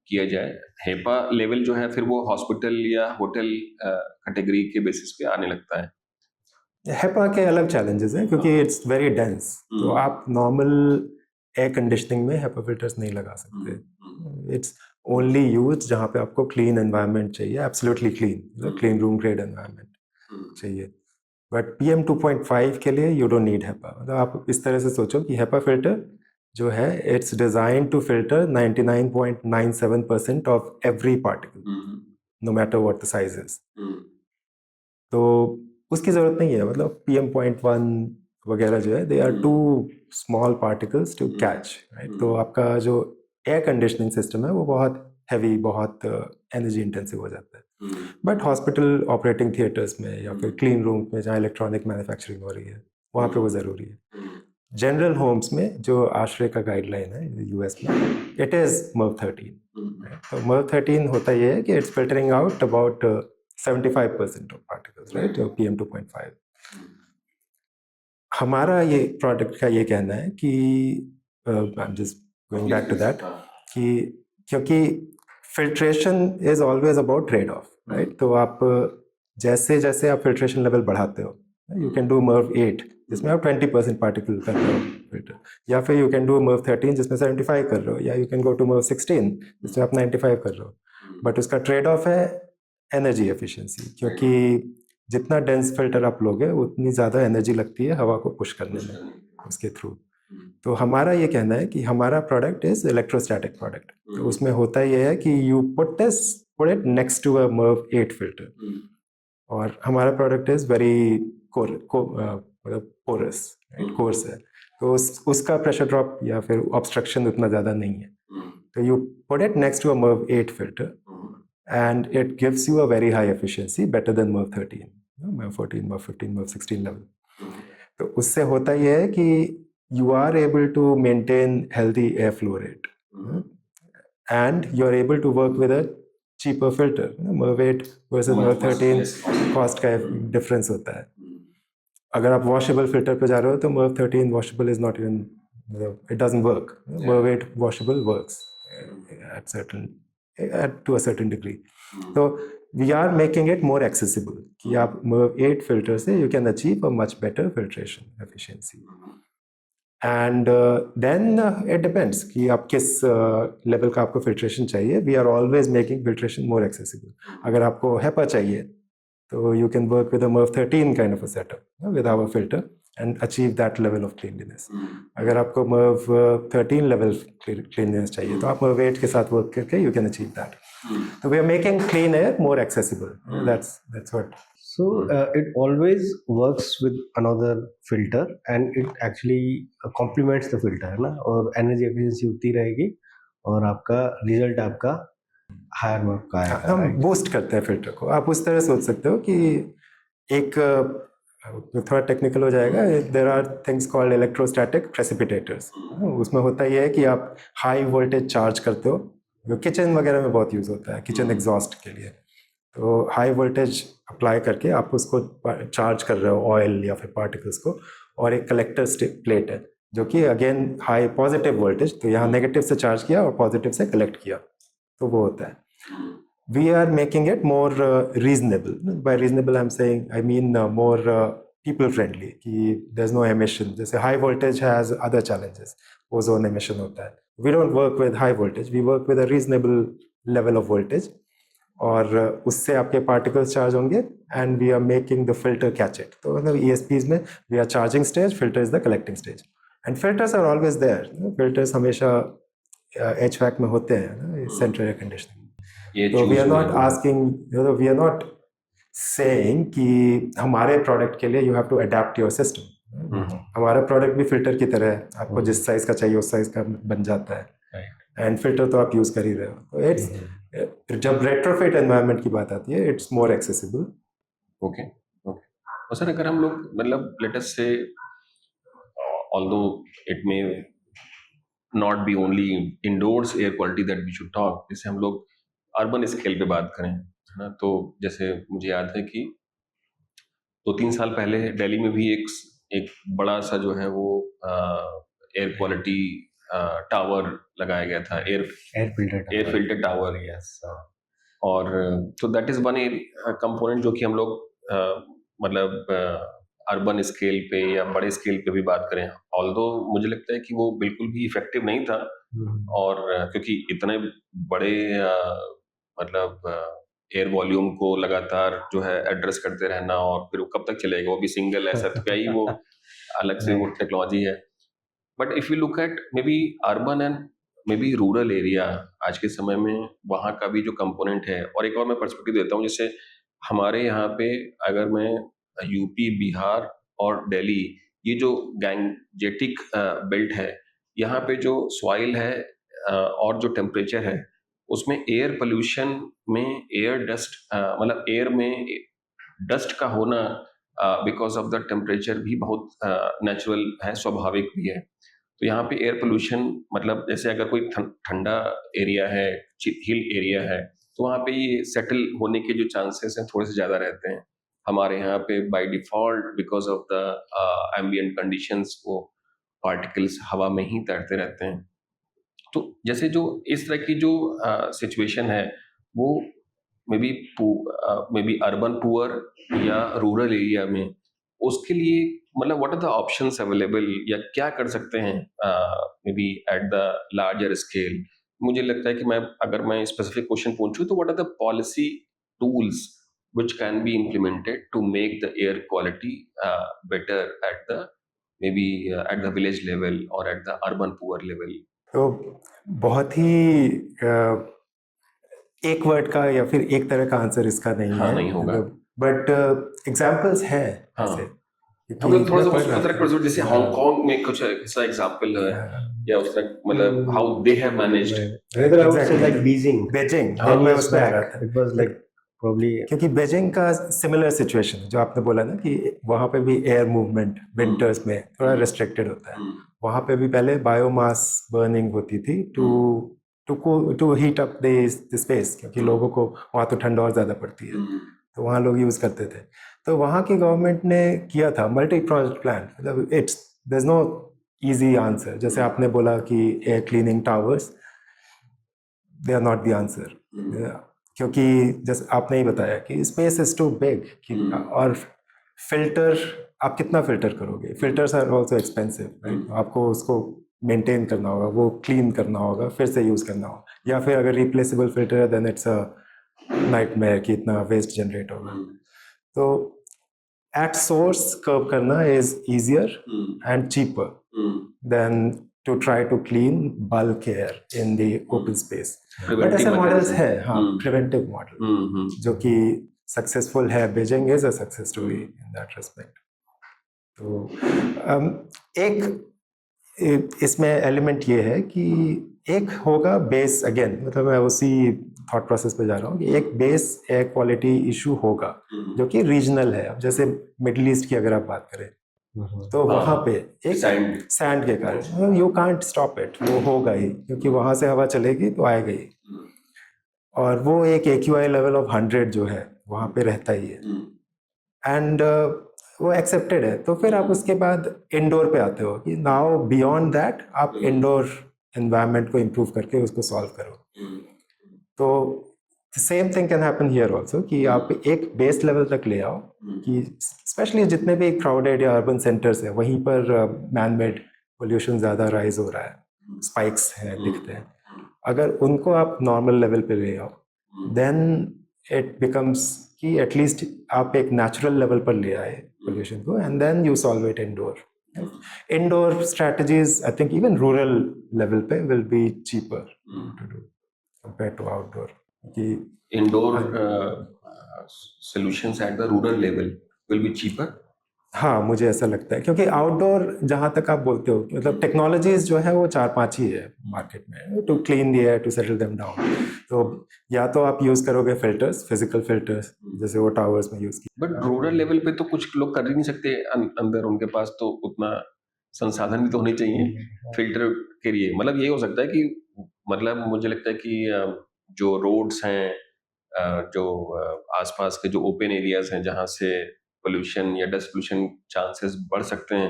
किया जाए। हेपा लेवल जो है फिर वो हॉस्पिटल या होटल कैटेगरी के बेसिस पे आने लगता है। हेपा के अलग चैलेंजेस हैं क्योंकि इट्स वेरी डेंस, तो आप नॉर्मल एयर कंडीशनिंग में हेपा फिल्टर्स नहीं लगा सकते। इट्स ओनली यूज जहाँ पे आपको क्लीन एनवायरनमेंट चाहिए, absolutely clean, clean room grade environment चाहिए। बट PM 2.5 के लिए यू डोंट नीड हेपा। मतलब आप इस तरह से सोचो कि हेपा फिल्टर जो है it's design to filter 99.97% of every particle, no matter what the size is. तो उसकी ज़रूरत नहीं है, मतलब PM.1 वगैरह जो है they are too small particles to catch, right? तो आपका जो एयर कंडीशनिंग सिस्टम है वो बहुत हैवी, बहुत एनर्जी इंटेंसिव हो जाता है। बट हॉस्पिटल ऑपरेटिंग थिएटर्स में या फिर क्लीन रूम में जहाँ इलेक्ट्रॉनिक मैन्युफैक्चरिंग हो रही है वहाँ पे वो ज़रूरी है। जनरल होम्स में जो आश्रय का गाइडलाइन है US में, इट इज़ मर्व 13। तो मर्व 13 होता ये है कि it's filtering out about 75% of particles, right? PM 2.5। हमारा ये प्रोडक्ट का ये कहना है कि I am just going back to that, कि क्योंकि filtration is always about trade off, right? तो आप जैसे जैसे आप फिल्ट्रेशन लेवल बढ़ाते हो, यू कैन डू मर्व 8 जिसमें आप 20% पार्टिकल कर रहे हो फिल्टर, या फिर यू कैन डू मर्व 13 जिसमें 75 कर रहे हो, या you can go to MERV 16 जिसमें आप 95 कर रहे हो। बट उसका ट्रेड ऑफ है एनर्जी एफिशिएंसी, क्योंकि जितना डेंस फिल्टर आप लोगे उतनी ज़्यादा एनर्जी लगती है हवा को पुश करने में उसके थ्रू। तो हमारा ये कहना है कि हमारा प्रोडक्ट इज इलेक्ट्रोस्टैटिक प्रोडक्ट। तो उसमें होता ये है कि you put it next to a MERV 8 filter, और हमारा प्रोडक्ट इज वेरी मतलब पोरस, राइट? कोर्स है, तो उसका प्रेशर ड्रॉप या फिर ऑब्स्ट्रक्शन उतना ज़्यादा नहीं है। तो you put it next to a MERV 8 filter and it gives you a very high efficiency, better than MERV 13, MERV 14, MERV 15, MERV 16 level. तो उससे होता यह है कि you are able to maintain healthy airflow rate, and you are able to work with a cheaper filter. MERV 8 versus MERV 13 cost का difference होता है। अगर आप washable filter पे जा रहे हो तो MERV 13 washable is not even, it doesn't work. MERV 8 washable works to a certain degree. So we are making it more accessible कि आप MERV 8 filter से you can achieve a much better filtration efficiency. And then it depends कि आप किस level का आपको filtration चाहिए. We are always making filtration more accessible. अगर आपको HEPA चाहिए तो you can work with a MERV 13 kind of a setup with our filter and achieve that level of cleanliness. अगर आपको MERV 13 level cleanliness चाहिए तो आप MERV 8 के साथ work करके you can achieve that. So we are making clean air more accessible. That's what. So it always works with another filter and it actually complements the filter, है ना? और energy efficiency उतनी रहेगी और आपका result आपका higher work का आएगा। हम boost करते हैं filter को। आप उस तरह सोच सकते हो कि एक थोड़ा टेक्निकल हो जाएगा, there are things called electrostatic precipitators. उसमें होता ये है कि आप हाई वोल्टेज चार्ज करते हो, जो किचन वगैरह में बहुत यूज़ होता है, किचन एग्जॉस्ट के लिए। तो हाई वोल्टेज अप्लाई करके आप उसको चार्ज कर रहे हो ऑयल या फिर पार्टिकल्स को, और एक कलेक्टर प्लेट है जो कि अगेन हाई पॉजिटिव वोल्टेज, तो यहाँ नेगेटिव से चार्ज किया और पॉजिटिव से कलेक्ट किया, तो वो होता है। We are making it more reasonable. By reasonable, I mean more people friendly. कि there's no emission. जैसे high voltage has other challenges. Ozone emission होता है, we don't work with high voltage, we work with a reasonable level of voltage, और उससे आपके particles charge होंगे and we are making the filter catch it. तो मतलब ESPs में we are charging stage, filter is the collecting stage, and filters are always there. Filters हमेशा HVAC में होते हैं, सेंट्रल एयर कंडीशनिंग। ये तो वी आर choose नॉट हुए हैं। Asking, we are not saying कि हमारे प्रोडक्ट के लिए you have to adapt your system. हमारा प्रोडक्ट भी फिल्टर की तरह है, आपको जिस साइज का चाहिए उस साइज का बन जाता है, एंड फिल्टर तो आप यूज कर ही रहे हो। तो इट्स, जब रेट्रोफिट एनवायरनमेंट की बात आती है, it's more accessible. Okay okay. और सर अगर हम लोग मतलब let us say although it may not be only indoors air quality that we should talk, जैसे हम लोग अर्बन स्केल पे बात करें, है ना, तो जैसे मुझे याद है कि 2-3 साल पहले दिल्ली में भी एक बड़ा सा जो है वो एयर क्वालिटी टावर लगाया गया था, एयर फिल्टर टावर। यस। और तो दैट इज वन कंपोनेंट जो कि हम लोग मतलब अर्बन स्केल पे या बड़े स्केल पे भी बात करें, ऑल्दो मुझे लगता है कि वो बिल्कुल भी इफेक्टिव नहीं था। और क्योंकि इतने बड़े मतलब एयर वॉल्यूम को लगातार जो है एड्रेस करते रहना, और फिर वो कब तक चलेगा, वो भी सिंगल ऐसा, तो क्या ही वो अलग से वो टेक्नोलॉजी है। But if you look at may be urban and may be rural area, आज के समय में वहाँ का भी जो कंपोनेंट है, और एक और मैं पर्सपेक्टिव देता हूँ, जैसे हमारे यहाँ पे अगर मैं यूपी, बिहार और दिल्ली, ये जो गैंजेटिक बेल्ट है, यहाँ पे जो सॉइल है और जो टेम्परेचर है, उसमें एयर पोल्यूशन में एयर डस्ट मतलब एयर में डस्ट का होना बिकॉज ऑफ द टेम्परेचर भी बहुत नेचुरल है, स्वाभाविक भी है। तो यहाँ पे एयर पोल्यूशन मतलब जैसे अगर कोई ठंडा एरिया है, हिल एरिया है, तो वहाँ पे ये सेटल होने के जो चांसेस हैं थोड़े से ज़्यादा रहते हैं। हमारे यहाँ पे by default because of the ambient conditions वो पार्टिकल्स हवा में ही तैरते रहते हैं। तो जैसे जो इस तरह की जो सिचुएशन है वो मे बी अर्बन पुअर या रूरल एरिया में, उसके लिए मतलब what are the options available, या क्या कर सकते हैं maybe at the larger scale. मुझे लगता है कि अगर मैं स्पेसिफिक क्वेश्चन पूछूं तो what are the policy tools which can be implemented to make the air quality better at the maybe at the village level or at the urban poor level। तो बहुत ही एक वर्ड का या फिर एक तरह का आंसर इसका नहीं हाँ, है, नहीं होगा। बट एग्जांपल्स हैं हाँ। ऐसे। हम लोग थोड़ा सा उसको तरह कर, जैसे हांगकांग में कुछ ऐसा एग्जांपल है, या उस तरह मतलब how they have managed. Rather, I would say like Beijing. Beijing, हाँ, मैं years उसमें आ back, रहा था। it was like probably क्योंकि बीजिंग का सिमिलर सिचुएशन जो आपने बोला ना कि वहाँ पे भी एयर मूवमेंट विंटर्स में थोड़ा रिस्ट्रिक्टेड होता है। वहाँ पे भी पहले बायोमास बर्निंग होती थी to heat up the space, क्योंकि लोगों को वहाँ तो ठंड और ज़्यादा पड़ती है, तो वहाँ लोग यूज़ करते थे। तो वहाँ की गवर्नमेंट ने किया था मल्टी प्रोजेक्ट प्लान। मतलब there is no easy answer. जैसे आपने बोला कि air cleaning towers, they are not the answer, क्योंकि जैसे आपने ही बताया कि स्पेस इज टू बिग, और फिल्टर आप कितना फिल्टर करोगे, filters are also expensive, right. आपको उसको मेंटेन करना होगा, वो क्लीन करना होगा, फिर से यूज़ करना होगा, या फिर अगर रिप्लेसेबल फिल्टर है देन इट्स अ नाइटमेयर कि इतना वेस्ट जनरेट होगा। तो एट सोर्स कर्व करना is easier and cheaper than to try to clean bulk air in the open space. But ऐसे मॉडल्स है, हाँ, प्रिवेंटिव मॉडल जो कि सक्सेसफुल है। Beijing is a success story in that respect. तो एक इसमें एलिमेंट ये है कि एक होगा बेस, अगेन मतलब मैं उसी थॉट प्रोसेस पे जा रहा हूँ कि एक बेस एयर क्वालिटी इशू होगा जो कि रीजनल है। अब जैसे मिडिल ईस्ट की अगर आप बात करें तो वहाँ पे एक सैंड के कारण यू कांट स्टॉप इट, वो होगा ही, क्योंकि वहाँ से हवा चलेगी तो आएगा ही, और वो एक AQI लेवल ऑफ 100 जो है वहाँ पे रहता ही है, एंड वो एक्सेप्टेड है। तो फिर आप उसके बाद इंडोर पे आते हो कि नाउ बियॉन्ड दैट आप इंडोर एनवायरनमेंट को इम्प्रूव करके उसको सॉल्व करो। तो same thing can happen here also कि आप एक बेस लेवल तक ले आओ कि स्पेशली जितने भी क्राउडेड या अर्बन सेंटर्स हैं वहीं पर मैन मेड पोल्यूशन ज़्यादा राइज हो रहा है, स्पाइक्स हैं दिखते हैं, अगर उनको आप नॉर्मल लेवल पे ले आओ, देन इट बिकम्स कि एटलीस्ट आप एक नेचुरल लेवल पर ले आए पोल्यूशन को, and then you solve it indoor strategies. I think even rural level पे will be cheaper to do compare to outdoor. कि indoor solutions at the rural level will be cheaper. हाँ, मुझे ऐसा लगता है, क्योंकि आउटडोर जहाँ तक आप बोलते हो, मतलब टेक्नोलॉजीज जो है वो 4-5 ही है मार्केट में to clean the air, to settle them down. तो या तो आप यूज करोगे फिल्टर्स, फिजिकल फिल्टर्स, जैसे वो टावर्स में यूज किया. बट रूरल लेवल पे तो कुछ लोग कर ही नहीं सकते अंदर, उनके पास तो उतना संसाधन भी तो होने चाहिए फिल्टर के लिए. मतलब ये हो सकता है कि मतलब मुझे लगता है कि जो रोड्स हैं, जो आसपास के जो ओपन एरियाज हैं जहाँ से पोल्यूशन या डस्ट पोल्यूशन चांसेस बढ़ सकते हैं,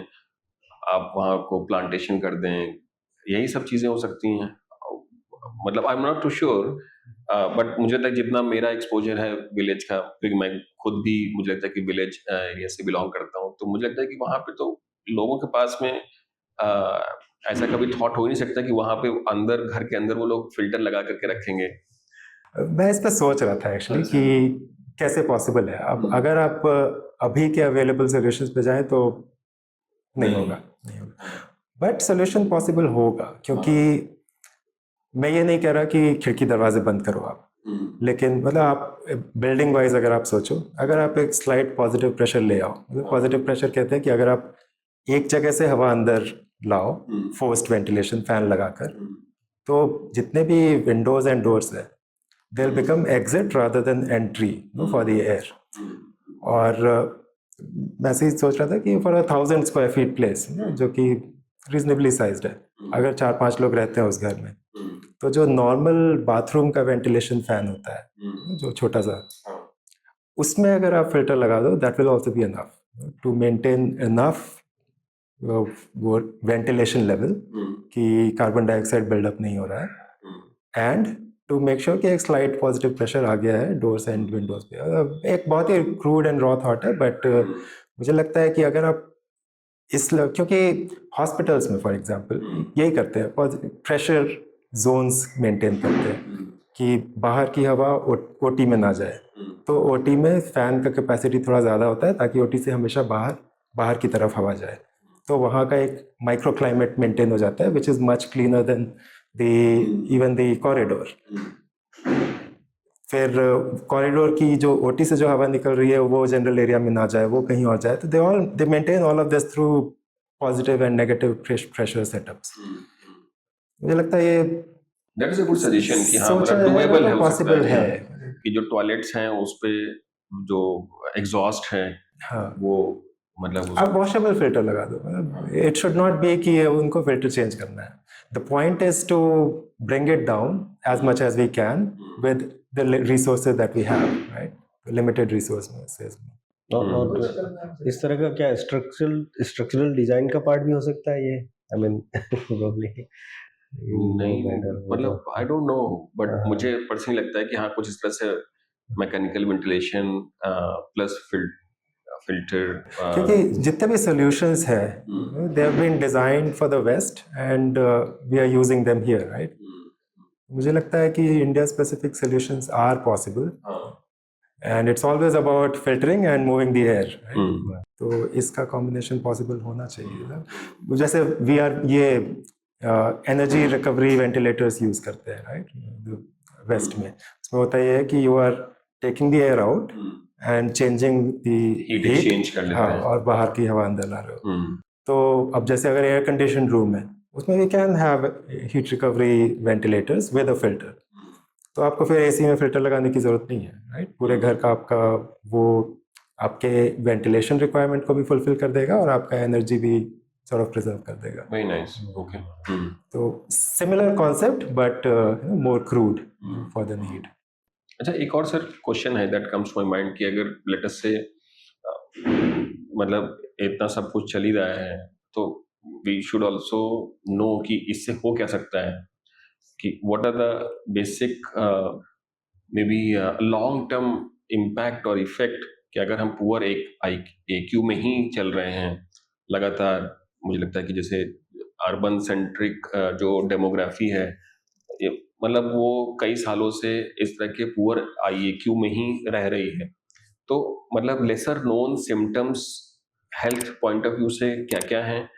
आप वहाँ को प्लांटेशन कर दें, यही सब चीज़ें हो सकती हैं. मतलब I am not too sure, but मुझे लगता है जितना मेरा एक्सपोजर है विलेज का, क्योंकि मैं खुद भी मुझे लगता है कि विलेज एरिया से बिलोंग करता हूँ, तो मुझे लगता है कि वहाँ पे तो लोगों के पास में ऐसा कभी थॉट हो ही नहीं सकता कि वहाँ पे अंदर, घर के अंदर वो लोग फिल्टर लगा करके रखेंगे. मैं इस पर सोच रहा था एक्चुअली कि कैसे पॉसिबल है. अब अगर आप अभी के अवेलेबल सॉल्यूशंस पे जाएं तो नहीं होगा. बट सॉल्यूशन पॉसिबल होगा, क्योंकि मैं ये नहीं कह रहा कि खिड़की दरवाजे बंद करो आप, लेकिन मतलब आप बिल्डिंग वाइज अगर आप सोचो, अगर आप एक स्लाइट पॉजिटिव प्रेशर ले आओ, मतलब पॉजिटिव प्रेशर कहते हैं कि अगर आप एक जगह से हवा अंदर लाओ फोर्स्ड वेंटिलेशन फैन लगाकर, तो जितने भी विंडोज एंड डोर्स है they'll become exit rather than entry for the air. और मैं ऐसे ही सोच रहा था कि for 1,000 square feet place, जो कि reasonably sized है, अगर 4-5 लोग रहते हैं उस घर में, तो जो नॉर्मल बाथरूम का वेंटिलेशन फैन होता है जो छोटा सा, उसमें अगर आप फिल्टर लगा दो, that will also be enough to maintain enough वो वेंटिलेशन लेवल कि कार्बन डाइऑक्साइड बिल्डअप नहीं हो रहा है, एंड टू मेक श्योर कि एक स्लाइट पॉजिटिव प्रेशर आ गया है डोर्स एंड विंडोज पे. एक बहुत ही क्रूड एंड रॉ थॉट है, बट मुझे लगता है कि अगर आप क्योंकि हॉस्पिटल्स में फॉर एग्जांपल यही करते हैं, प्रेशर जोन्स मेंटेन करते हैं कि बाहर की हवा ओटी में ना जाए. तो ओटी में फैन का कैपेसिटी थोड़ा ज़्यादा होता है ताकि ओटी से हमेशा बाहर की तरफ हवा जाए, तो वहाँ का एक माइक्रो क्लाइमेट मेंटेन हो जाता है, which is much cleaner then even the corridor. फिर कॉरिडोर की जो ओटी से जो हवा निकल रही है वो जनरल एरिया में ना जाए, वो कहीं और जाए. तो दे maintain all of this through positive and negative pressure setups. मुझे लगता है ये that is a good suggestion कि हाँ, सोचा मतलब डुएबल है, हो सकता पॉसिबल है कि जो टॉयलेट्स हैं उस पे जो एग्जॉस्ट है, हाँ, वो मतलब आप वॉशेबल फिल्टर लगा दो. इट शुड नॉट बी कि उनको फिल्टर चेंज करना है. The point is to bring it down as much as we can with the resources that we have, right, limited resources. और इस तरह का क्या स्ट्रक्चरल डिजाइन का पार्ट भी हो सकता है ये? आई मीन प्रोबब्ली नहीं, मतलब आई डोंट नो, बट मुझे पर्सनली लगता है कि हाँ, कुछ इस तरह से मैकेनिकल वेंटिलेशन प्लस फिल्टर, क्योंकि जितने भी सॉल्यूशंस हैं they have been designed for the west and we are using them here, right. मुझे लगता है कि India specific solutions are possible, and it's always about filtering and moving the air. तो इसका कॉम्बिनेशन पॉसिबल होना चाहिए. जैसे वी आर ये एनर्जी रिकवरी वेंटिलेटर्स यूज करते हैं, राइट, वेस्ट में. उसमें होता ये है कि you are taking the air out and changing the heat exchange कर लेते हैं, और बाहर की हवा अंदर ला रहे हो. तो अब जैसे अगर एयर कंडीशन रूम है, उसमें we can have heat recovery ventilators with a filter. तो आपको फिर एसी में फिल्टर लगाने की जरूरत नहीं है, राइट. पूरे घर का आपका वो आपके वेंटिलेशन रिक्वायरमेंट को भी फुलफिल कर देगा और आपका एनर्जी भी sort of preserve कर देगा. Very nice, okay. तो similar concept but more crude for the need. अच्छा, एक और सर क्वेश्चन है that comes to my mind कि अगर लेट अस से मतलब इतना सब कुछ चल ही रहा है, तो वी शुड आल्सो नो कि इससे हो क्या सकता है, कि what are the basic maybe long term impact और इफेक्ट, कि अगर हम पुअर एक AQ में ही चल रहे हैं लगातार. मुझे लगता है कि जैसे अर्बन सेंट्रिक जो डेमोग्राफी है, ये मतलब वो कई सालों से इस तरह के पुअर आईक्यू में ही रह रही है। तो मतलब lesser known symptoms health point of view से क्या क्या हैं,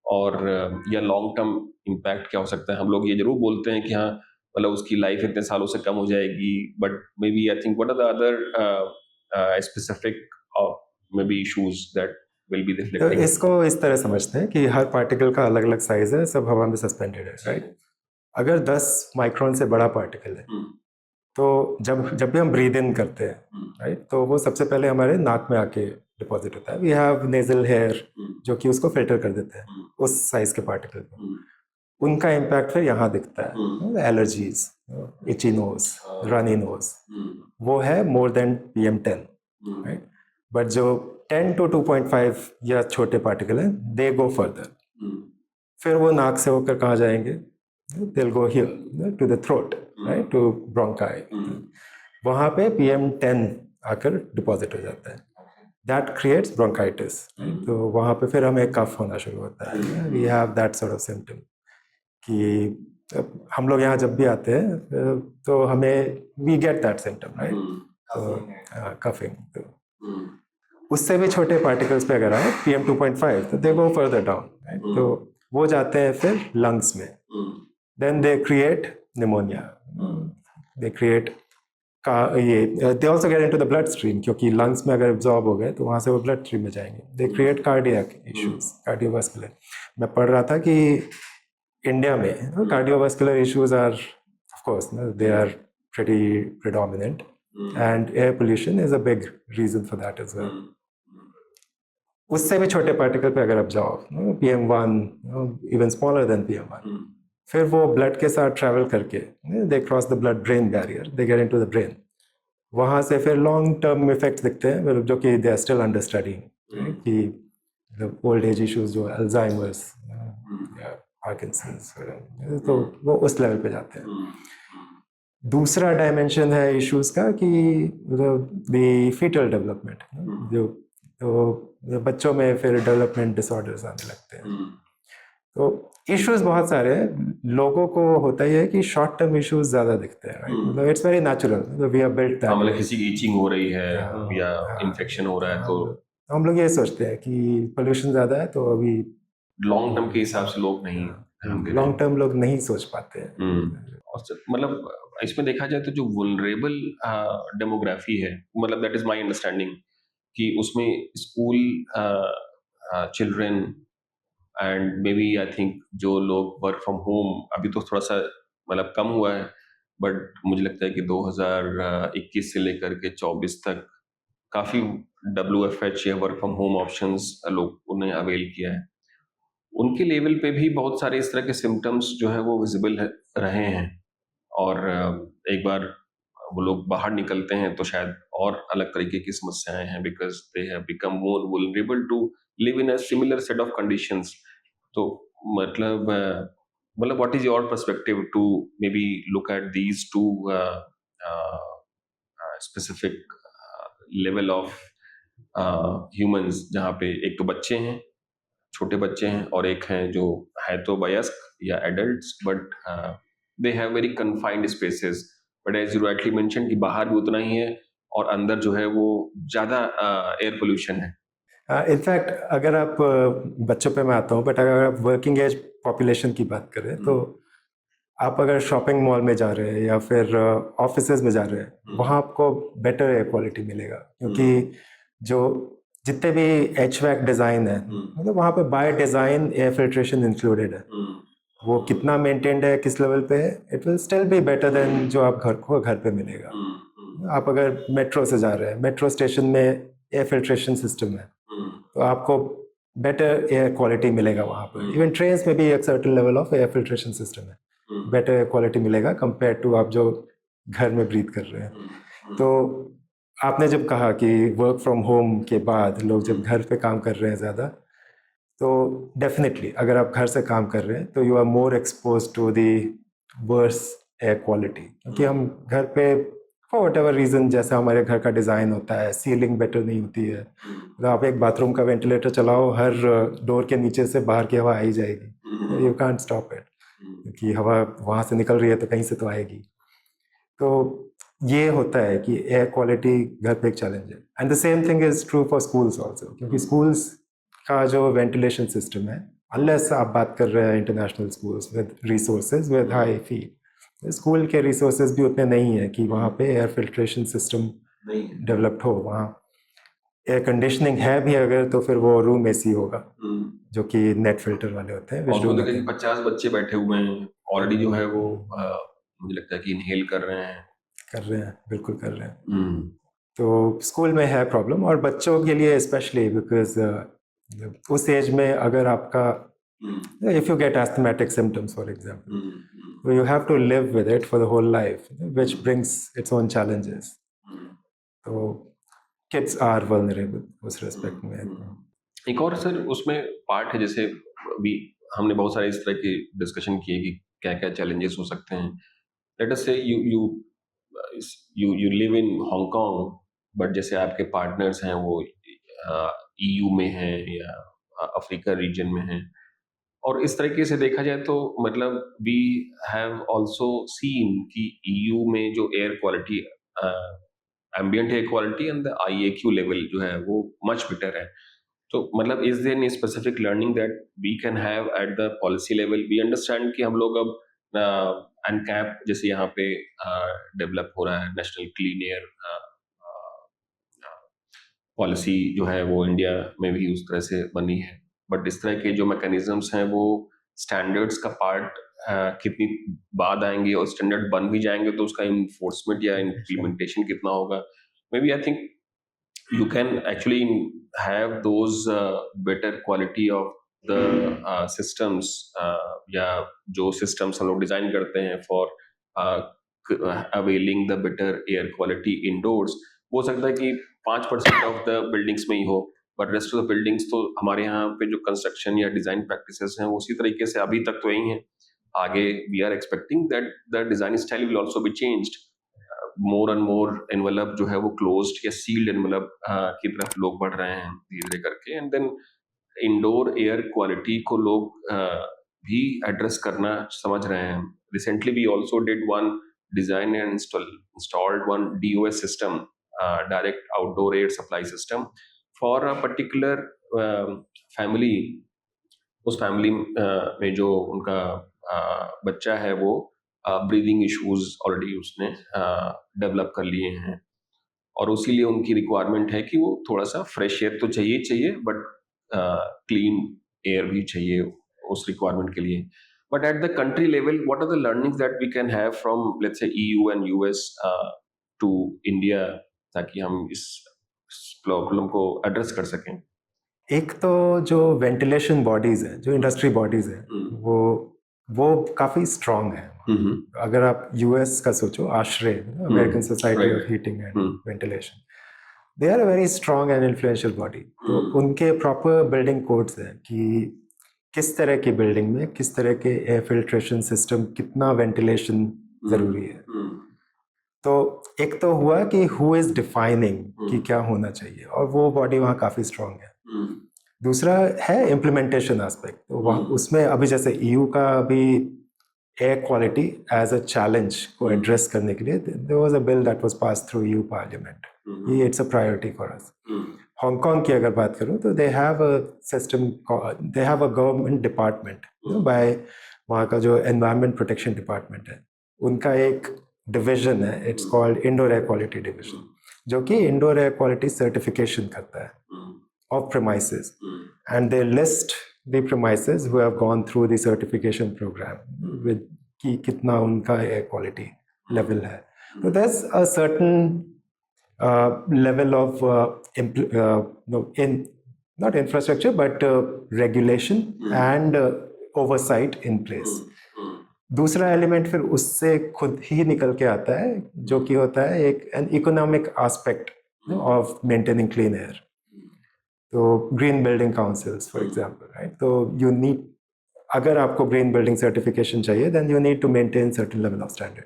और या लॉन्ग टर्म इम्पैक्ट क्या हो सकता है? हम लोग ये जरूर बोलते हैं कि हाँ मतलब उसकी लाइफ इतने सालों से कम हो जाएगी, but maybe I think what are the other specific maybe issues that will be तो रिफ्लेक्टिंग? इसको इस तरह समझते हैं कि हर पार्टिकल का अलग अलग साइज है, सब हवा में सस्पेंडेड है, राइट? अगर 10 माइक्रोन से बड़ा पार्टिकल है तो जब जब भी हम ब्रीद इन करते हैं, राइट, तो वो सबसे पहले हमारे नाक में आके डिपॉजिट होता है। वी हैव नेजल हेयर जो कि उसको फिल्टर कर देते हैं उस साइज के पार्टिकल को। उनका इम्पैक्ट फिर यहाँ दिखता है, एलर्जीज, इची नोज, रनी नोज, वो है more than PM10, right? But जो 10 to 2.5 या छोटे पार्टिकल हैं, दे गो फर्दर। फिर वो नाक से होकर कहाँ जाएंगे? they'll go here, to the throat, right, to bronchi. वहाँ पे PM10 आकर डिपॉजिट हो जाता है, that creates bronchitis, right? तो वहाँ पे फिर हमें कफ होना शुरू होता है। We have that sort of symptom कि हम लोग यहाँ जब भी आते हैं तो हमें we get that symptom, right? तो कफिंग। तो उससे भी छोटे पार्टिकल्स पे अगर आए PM2.5 तो दे गो फर्दर डाउन, राइट? तो वो जाते हैं फिर लंग्स में, then they create pneumonia, they create they also get into the bloodstream, क्योंकि lungs में अगर absorb हो गए तो वहाँ से वो blood stream में जाएंगे। they create cardiac issues, cardiovascular। मैं पढ़ रहा था कि इंडिया में cardiovascular issues are, of course, they are pretty predominant, and air pollution is a big reason for that as well। उससे भी छोटे पार्टिकल पे अगर आप जाओ, PM1, even smaller than PM1, फिर वो ब्लड के साथ ट्रैवल करके they cross the blood brain barrier, they get into the brain. वहाँ से फिर लॉन्ग टर्म इफेक्ट्स दिखते हैं, मतलब जो कि they are still under studying, कि ओल्ड एज इश्यूज जो अल्जाइमर्स या पार्किंसंस, तो वो उस लेवल पे जाते हैं। दूसरा डायमेंशन है इश्यूज का कि द फीटल डेवलपमेंट, जो तो बच्चों में फिर डेवलपमेंट डिसऑर्डर्स आने लगते हैं। तो इश्यूज बहुत सारे हैं। लोगों को होता ही है कि शॉर्ट टर्म इश्यूज ज्यादा दिखते हैं, राइट? मतलब it's very natural, we are built that. मतलब किसी की ईचिंग हो रही है या इन्फेक्शन हो रहा है तो हम लोग ये सोचते हैं कि पोल्यूशन ज्यादा है, तो अभी लॉन्ग टर्म के हिसाब से लोग नहीं, लॉन्ग टर्म लोग नहीं सोच पाते हैं। और मतलब इसमें देखा जाए तो जो वुलनरेबल डेमोग्राफी है, मतलब दैट इज माय अंडरस्टैंडिंग कि उसमें school children and maybe I think जो लोग वर्क फ्रॉम होम, अभी तो थोड़ा सा मतलब कम हुआ है, बट मुझे लगता है कि 2021 से लेकर के 24 तक काफ़ी WFH या वर्क फ्रॉम होम ऑप्शंस लोग उन्हें अवेल किया है। उनके लेवल पे भी बहुत सारे इस तरह के सिम्टम्स जो है वो विजिबल रहे हैं, और एक बार वो लोग बाहर निकलते हैं तो शायद और अलग तरीके की समस्याएं हैं, because they have become more vulnerable to live in a similar set of conditions. तो मतलब what is your perspective to maybe look at these two specific level of humans, जहाँ पे एक तो बच्चे हैं, छोटे बच्चे हैं, और एक हैं जो है तो वयस्क या adults, but they have very confined spaces, but as you rightly mention कि बाहर भी उतना ही है और अंदर जो है वो ज़्यादा एयर पोल्यूशन है। इनफैक्ट अगर आप बच्चों पे मैं आता हूँ, बट अगर आप वर्किंग एज पॉपुलेशन की बात करें तो आप अगर शॉपिंग मॉल में जा रहे हैं या फिर ऑफिसेज में जा रहे हैं, वहाँ आपको बेटर एयर क्वालिटी मिलेगा, क्योंकि जो जितने भी HVAC डिज़ाइन है, मतलब वहाँ पे by design air filtration included है। वो कितना मेंटेन्ड है, किस लेवल पे है, it will still be better than जो आप घर पे मिलेगा। आप अगर मेट्रो से जा रहे हैं, मेट्रो स्टेशन में एयर फिल्ट्रेशन सिस्टम है, तो आपको बेटर एयर क्वालिटी मिलेगा वहाँ पर। इवन ट्रेन्स में भी एक certain level of air filtration system है, बेटर एयर क्वालिटी मिलेगा कंपेयर टू आप जो घर में ब्रीथ कर रहे हैं। तो आपने जब कहा कि वर्क फ्रॉम होम के बाद लोग जब घर पे काम कर रहे हैं ज़्यादा, तो डेफिनेटली अगर आप घर से काम कर रहे हैं तो you are more expose to the worse air quality, क्योंकि हम घर पे फॉर वट एवर रीज़न, जैसा हमारे घर का डिज़ाइन होता है, सीलिंग बेटर नहीं होती है, तो आप एक बाथरूम का वेंटिलेटर चलाओ, हर डोर के नीचे से बाहर की हवा आ ही जाएगी। यू कांट स्टॉप इट, क्योंकि हवा वहाँ से निकल रही है तो कहीं से तो आएगी। तो ये होता है कि एयर क्वालिटी घर पे एक चैलेंज है। And the same thing is true for schools also, क्योंकि स्कूल्स का जो वेंटिलेशन सिस्टम है, अनलेस आप बात कर रहे हैं international schools with resources with high fee, school के रिसोर्सेज भी उतने नहीं है कि वहाँ पे एयर फिल्ट्रेशन सिस्टम डेवलप्ड हो। वहाँ एयर कंडीशनिंग है भी अगर, तो फिर वो रूम एसी होगा, जो कि नेट फिल्टर वाले होते हैं। और देखा कि 50 बच्चे बैठे हुए हैं ऑलरेडी, जो है वो मुझे लगता है कि इनहेल कर रहे हैं। बिल्कुल कर रहे हैं। तो स्कूल में है प्रॉब्लम, और बच्चों के लिए स्पेशली, बिकॉज उस एज में अगर आपका if you get asthmatic symptoms for example, you have to live with it for the whole life, which brings its own challenges. तो किड्स आर वल्नरेबल उस रेस्पेक्ट में। एक और सर उसमें पार्ट है, जैसे अभी हमने बहुत सारे इस तरह के डिस्कशन किए कि क्या क्या चैलेंजेस हो सकते हैं। लेट अस से you live in Hong Kong, but जैसे आपके पार्टनर्स हैं वो ईयू में हैं या अफ्रीका रीजन में हैं, और इस तरीके से देखा जाए तो मतलब वी हैव आल्सो सीन कि ईयू में जो air quality, ambient air quality and the IAQ level जो है वो मच बेटर है। तो मतलब is there any specific learning that we can have at the policy level? We understand कि हम लोग अब एनकैप जैसे यहाँ पे डेवलप हो रहा है, नेशनल क्लीन एयर पॉलिसी जो है वो इंडिया में भी उस तरह से बनी है, बट इस तरह के जो मैकेनिज्म्स हैं वो स्टैंडर्ड्स का पार्ट कितनी बाद आएंगे, और स्टैंडर्ड बन भी जाएंगे तो उसका इन्फोर्समेंट या इम्प्लीमेंटेशन कितना होगा? Maybe I think you can actually have those better quality of the systems, या जो systems हम लोग डिजाइन करते हैं for availing the better air quality indoors, हो सकता है कि 5% of the buildings में ही हो, but rest of the buildings तो हमारे यहाँ पे जो कंस्ट्रक्शन या डिजाइन प्रैक्टिसेस हैं उसी तरीके से अभी तक तो यही हैं। आगे we are expecting that the design style will also be changed, more and more envelope जो है वो क्लोज्ड या सील्ड एनवेलप की तरफ लोग बढ़ रहे हैं धीरे धीरे करके। And then indoor air quality को लोग भी एड्रेस करना समझ रहे हैं। Recently we also did one design and installed one DOS system, direct outdoor air supply system, for a particular family. उस फैमिली में जो उनका बच्चा है वो ब्रीदिंग इश्यूज ऑलरेडी उसने डेवलप कर लिए हैं, और उसीलिए उनकी रिक्वायरमेंट है कि वो थोड़ा सा फ्रेश एयर तो चाहिए बट क्लीन एयर भी चाहिए उस रिक्वायरमेंट के लिए। But at the country level what are the learnings that we can have from let's say EU and US to India, ताकि हम इस प्रॉब्लम को एड्रेस कर सकें? एक तो जो वेंटिलेशन बॉडीज हैं, जो इंडस्ट्री बॉडीज हैं, वो काफ़ी स्ट्रॉन्ग है। अगर आप US का सोचो, ASHRAE, American Society of Heating and Ventilation, they are a very strong and influential body. तो उनके प्रॉपर बिल्डिंग कोड्स हैं कि किस तरह की बिल्डिंग में किस तरह के एयर फिल्ट्रेशन सिस्टम, कितना वेंटिलेशन ज़रूरी है। तो एक तो हुआ कि हु इज़ डिफाइनिंग कि क्या होना चाहिए, और वो बॉडी वहाँ काफ़ी स्ट्रॉन्ग है। दूसरा है इम्प्लीमेंटेशन एस्पेक्ट। तो वहाँ उसमें अभी जैसे EU का भी air quality as a challenge को एड्रेस करने के लिए there was a bill that was pass through EU Parliament. ये it's a priority for us. Hong Kong की अगर बात करूँ तो they have a system, they have a government department by, वहाँ का जो एनवायरनमेंट प्रोटेक्शन डिपार्टमेंट है उनका एक डिवीजन है, it's called indoor air quality division, जो कि इंडोर एयर क्वालिटी सर्टिफिकेशन करता है of premises, and they list the premises who have gone through the certification program with कि कितना उनका air quality level है। So there's a certain level of not infrastructure but regulation and oversight in place। दूसरा element फिर उससे खुद ही निकल के आता है, जो कि होता है एक an economic aspect of maintaining clean air। तो green building councils for example, right? तो यू नीड, अगर आपको ग्रीन बिल्डिंग सर्टिफिकेशन चाहिए then you need to maintain certain level of standard.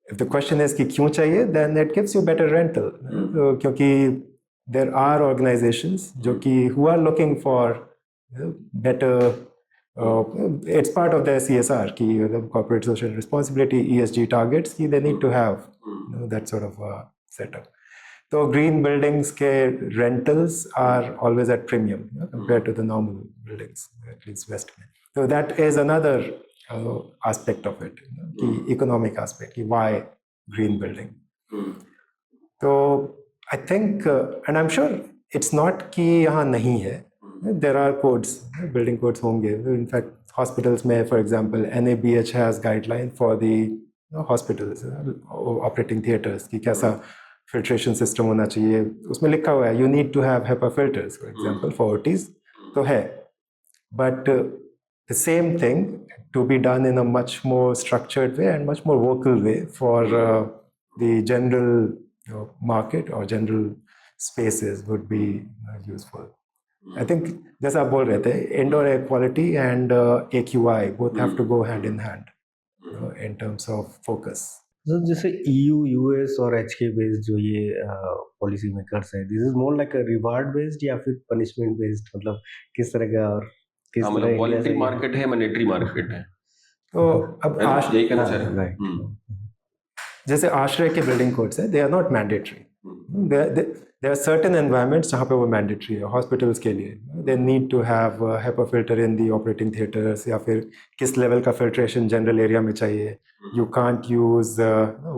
If the question is कि क्यों चाहिए, then it gives you better rental, क्योंकि there are organisations जो कि who are looking for better It's part of their CSR, ki, the corporate social responsibility, ESG targets, ki they need to have that sort of setup. So green buildings ke rentals are always at premium compared to the normal buildings, at least West में. So that is another aspect of it, ki economic aspect, ki why green building. So I think, and I'm sure it's not कि यहाँ नहीं है. There are codes, building codes होंगे. In fact, hospitals में, for example, NABH has guideline for the hospitals, operating theaters, कि कैसा filtration system होना चाहिए. उसमें लिखा हुआ है, you need to have HEPA filters, for example, for OTs. तो है. But the same thing to be done in a much more structured way and much more vocal way for the general market or general spaces would be useful. I think जैसा आप बोल रहे थे, indoor air quality and AQI both have to go hand in hand in terms of focus. So जैसे EU, US और HK based जो ये policy makers है, this is more like a reward based या फिर punishment based, मतलब किस तरह का और किस हाँ, तरह मतलब India वॉलंटरी से मार्केट है, मैंडेटरी मार्केट है. तो अब यही कहना चाह रहे हैं. right. जैसे आश्रय के बिल्डिंग कोड्स है, they are not mandatory. There are certain environments जहाँ पे वो mandatory है, hospitals के लिए. They need to have a HEPA filter in the operating theaters या फिर किस level का filtration general area में चाहिए. You can't use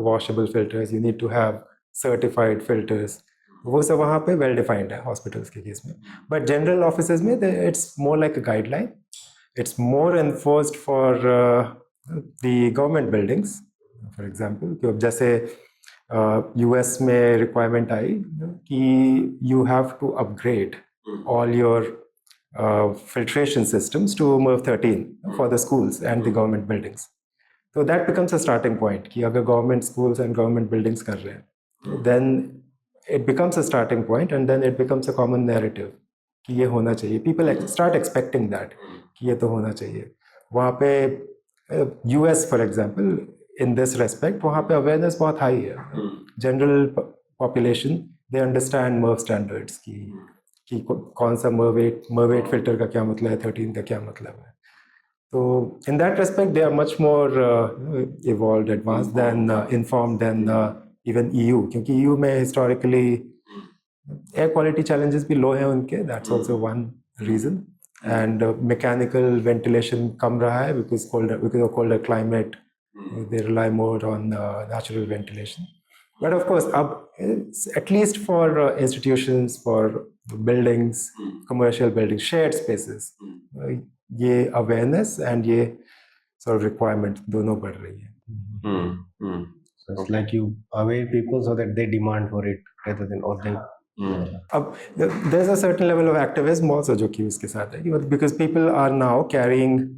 washable filters. You need to have certified filters. वो सब वहाँ पे well defined है hospitals के केस में. But general offices में it's more like a guideline. It's more enforced for the government buildings, for example. कि अब जैसे US में requirement आई कि you have to upgrade all your filtration systems to MERV 13 for the schools and the government buildings. So that becomes a starting point कि अगर government schools and government buildings कर रहे हैं, then it becomes a starting point and then it becomes a common narrative कि ये होना चाहिए. People start expecting that कि ये तो होना चाहिए. वहाँ पे US for example, in this respect, वहाँ पे awareness बहुत high है. General population, they understand MERV standards कि कौन सा MERV 8 filter का क्या मतलब है, 13 का क्या मतलब है. So in that respect, they are much more evolved, advanced than informed than even EU. क्योंकि EU में historically air quality challenges भी low हैं उनके. That's also one reason. And mechanical ventilation कम रहा है because of colder climate. They rely more on natural ventilation. But of course, at least for institutions, for buildings, commercial buildings, shared spaces, ये awareness and ये sort of requirement दोनों बढ़ रही है. So it's like you aware people so that they demand for it rather than or they. अब there's a certain level of activism also जो कि उसके साथ है, because people are now carrying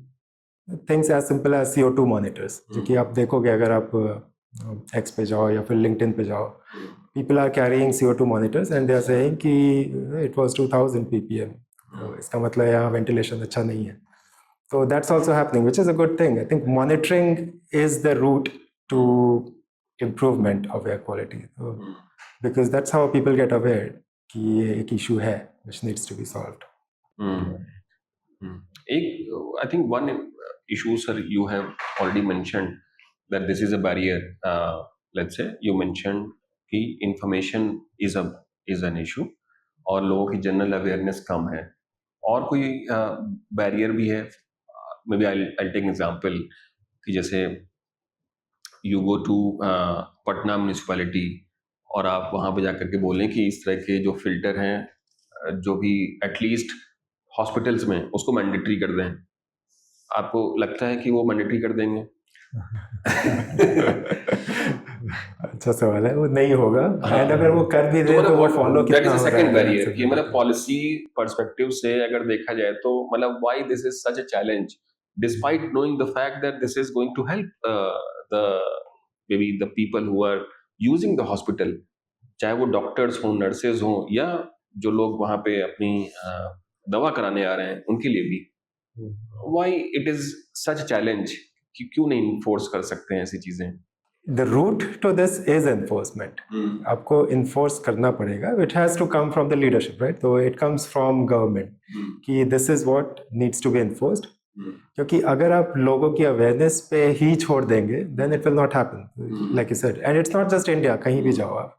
things as simple as CO2 monitors, जो कि आप देखोगे अगर आप X पे जाओ या फिर LinkedIn पे जाओ, people are carrying CO2 monitors and they are saying कि it was 2000 ppm. इसका मतलब यहाँ ventilation अच्छा नहीं है. So that's also happening, which is a good thing. I think monitoring is the route to improvement of air quality. So, because that's how people get aware कि ये एक issue है which needs to be solved. I think one issue, sir, you have already mentioned that this is a barrier. Let's say you mentioned कि information is an issue और लोगों की general awareness कम है. और कोई barrier भी है? Maybe I'll take an example कि जैसे you go to Patna municipality और आप वहाँ पे जाकर के बोलें कि इस तरह के जो फिल्टर हैं जो भी एटलीस्ट हॉस्पिटल्स में उसको मैंडेटरी कर दें, आपको लगता है कि वो मैंडेटरी कर देंगे? अच्छा सवाल है. वो नहीं होगा. एंड अगर वो कर भी दे तो वो फॉलो कितना हो रहा है. सेकंड बैरियर कि मतलब पॉलिसी पर्सपेक्टिव से अगर देखा जाए तो मतलब why this is such a challenge despite knowing the fact that this is going to help the maybe the people who are using the hospital, चाहे वो डॉक्टर्स हों, नर्सेज हों या जो लोग वहाँ पे अपनी दवा कराने आ रहे हैं उनके लिए भी. Why it is such a challenge कि क्यों नहीं इन्फोर्स कर सकते हैं ऐसी चीजें? The route to this is enforcement. आपको enforce करना पड़ेगा. It has to come from the leadership, right? So it comes from government कि this is what needs to be enforced. क्योंकि अगर आप लोगों की अवेयरनेस पे ही छोड़ देंगे then it will not happen, like you said, and it's not just India, कहीं भी जाओ आप।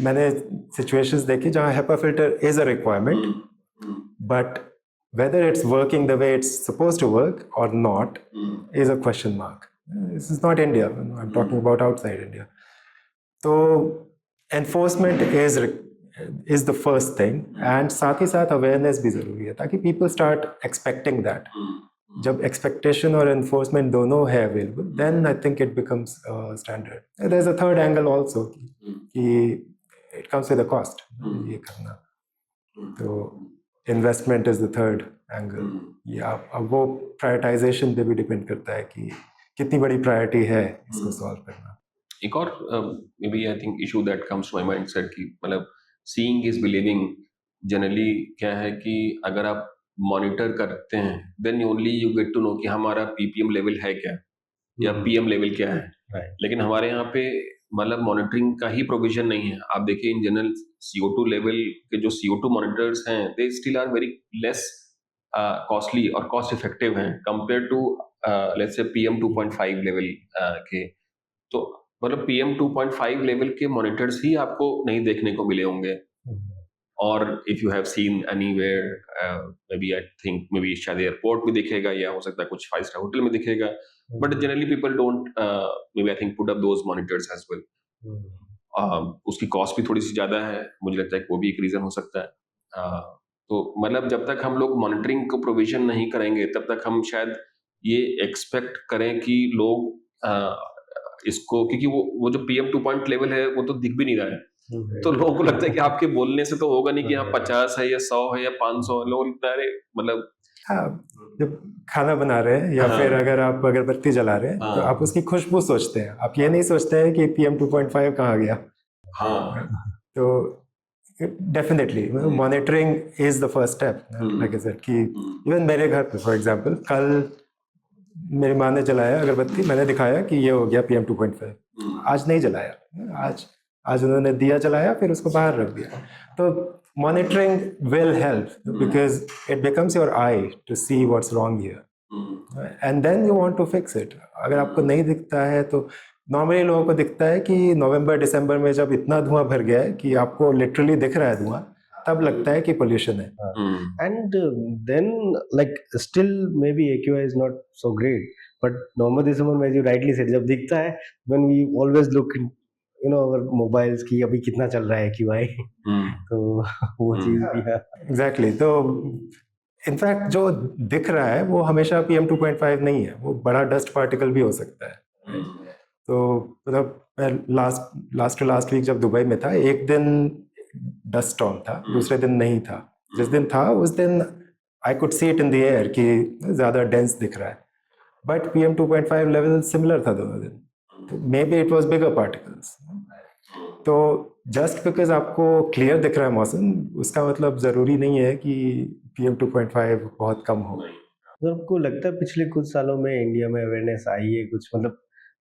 मैंने सिचुएशंस देखी जहाँ HEPA filter is a requirement, but whether it's working the way it's supposed to work or not is a question mark. This is not India. I'm talking about outside India. So enforcement is the first thing, and साथ ही साथ awareness भी जरूरी है ताकि people start expecting that. जब expectation और enforcement दोनों है available, then I think it becomes standard. There's a third angle also कि it comes with a cost. ये करना तो investment is the third angle. या अब वो प्रायोरिटाइजेशन पे भी डिपेंड करता है कि कितनी बड़ी प्रायोरिटी है इसको सॉल्व करना। एक और maybe I think issue that comes to my mind sir कि मतलब सीइंग इज बिलीविंग जनरली क्या है कि अगर आप मॉनिटर करते हैं then only you get to know कि हमारा पीपीएम लेवल है क्या या पीएम लेवल क्या है। लेकिन हमारे यहाँ पे मतलब मॉनिटरिंग का ही प्रोविजन नहीं है। आप देखिए इन जनरल CO2 लेवल के जो CO2 मॉनिटर्स हैं they still are very less costly और कॉस्ट इफेक्टिव हैं compare to let's say PM 2.5 level के। तो मतलब PM 2.5 लेवल के मॉनिटर्स ही आपको नहीं देखने को मिले होंगे। और if you have seen anywhere maybe I think maybe शायद एयरपोर्ट में दिखेगा या हो सकता है कुछ 5 स्टार होटल में दिखेगा, but generally people don't maybe I think put up those monitors as well. उसकी कॉस्ट भी थोड़ी सी ज्यादा है, मुझे लगता है कि वो भी एक रीजन हो सकता है। तो मतलब जब तक हम लोग मॉनिटरिंग को प्रोविजन नहीं करेंगे तब तक हम शायद ये एक्सपेक्ट करें कि लोग इसको, क्योंकि वो जो PM 2 लेवल है वो तो दिख भी नहीं रहा है, तो लोगों को लगता है कि आपके बोलने से तो होगा नहीं कि यहाँ 50 है या 100 है या 500 है। लोगों को लगता है अरे मतलब हाँ, जब खाना बना रहे हैं या फिर अगर आप अगरबत्ती जला रहे हैं तो आप उसकी खुशबू सोचते हैं, आप ये नहीं सोचते हैं कि PM 2.5 कहाँ गया। तो definitely monitoring is the first step, like I said कि इवन मेरे घर पे फॉर एग्जांपल कल मेरी माँ ने जलाया अगरबत्ती, मैंने दिखाया कि ये हो गया PM 2.5, आज नहीं जलाया, आज उन्होंने दिया जलाया फिर उसको बाहर रख दिया। तो monitoring will help because it becomes your eye to see what's wrong here, and then you want to fix it. अगर आपको नहीं दिखता है तो नॉर्मली लोगों को दिखता है कि नवंबर दिसंबर में जब इतना धुआं भर गया है कि आपको लिटरली दिख रहा है धुआं, तब लगता है कि पोल्यूशन है। And then like still maybe AQI is not so great, but नवंबर दिसंबर में you rightly said जब दिखता है when we always look our mobiles की अभी कितना चल रहा है AQI, तो वो चीज भी है। एग्जैक्टली, तो इनफैक्ट जो दिख रहा है वो हमेशा PM 2.5 नहीं है, वो बड़ा डस्ट पार्टिकल भी हो सकता है। तो मतलब लास्ट वीक जब दुबई में था, एक दिन डस्ट स्टॉर्म था, दूसरे दिन नहीं था। जिस दिन था उस दिन I could see it in the air कि ज़्यादा डेंस दिख रहा है, बट PM 2.5 लेवल सिमिलर था दोनों दिन, तो may be it was bigger particles. तो जस्ट बिकॉज आपको क्लियर दिख रहा है मौसम, उसका मतलब ज़रूरी नहीं है कि PM 2.5 बहुत कम हो। तो आपको लगता है पिछले कुछ सालों में इंडिया में अवेयरनेस आई है कुछ, मतलब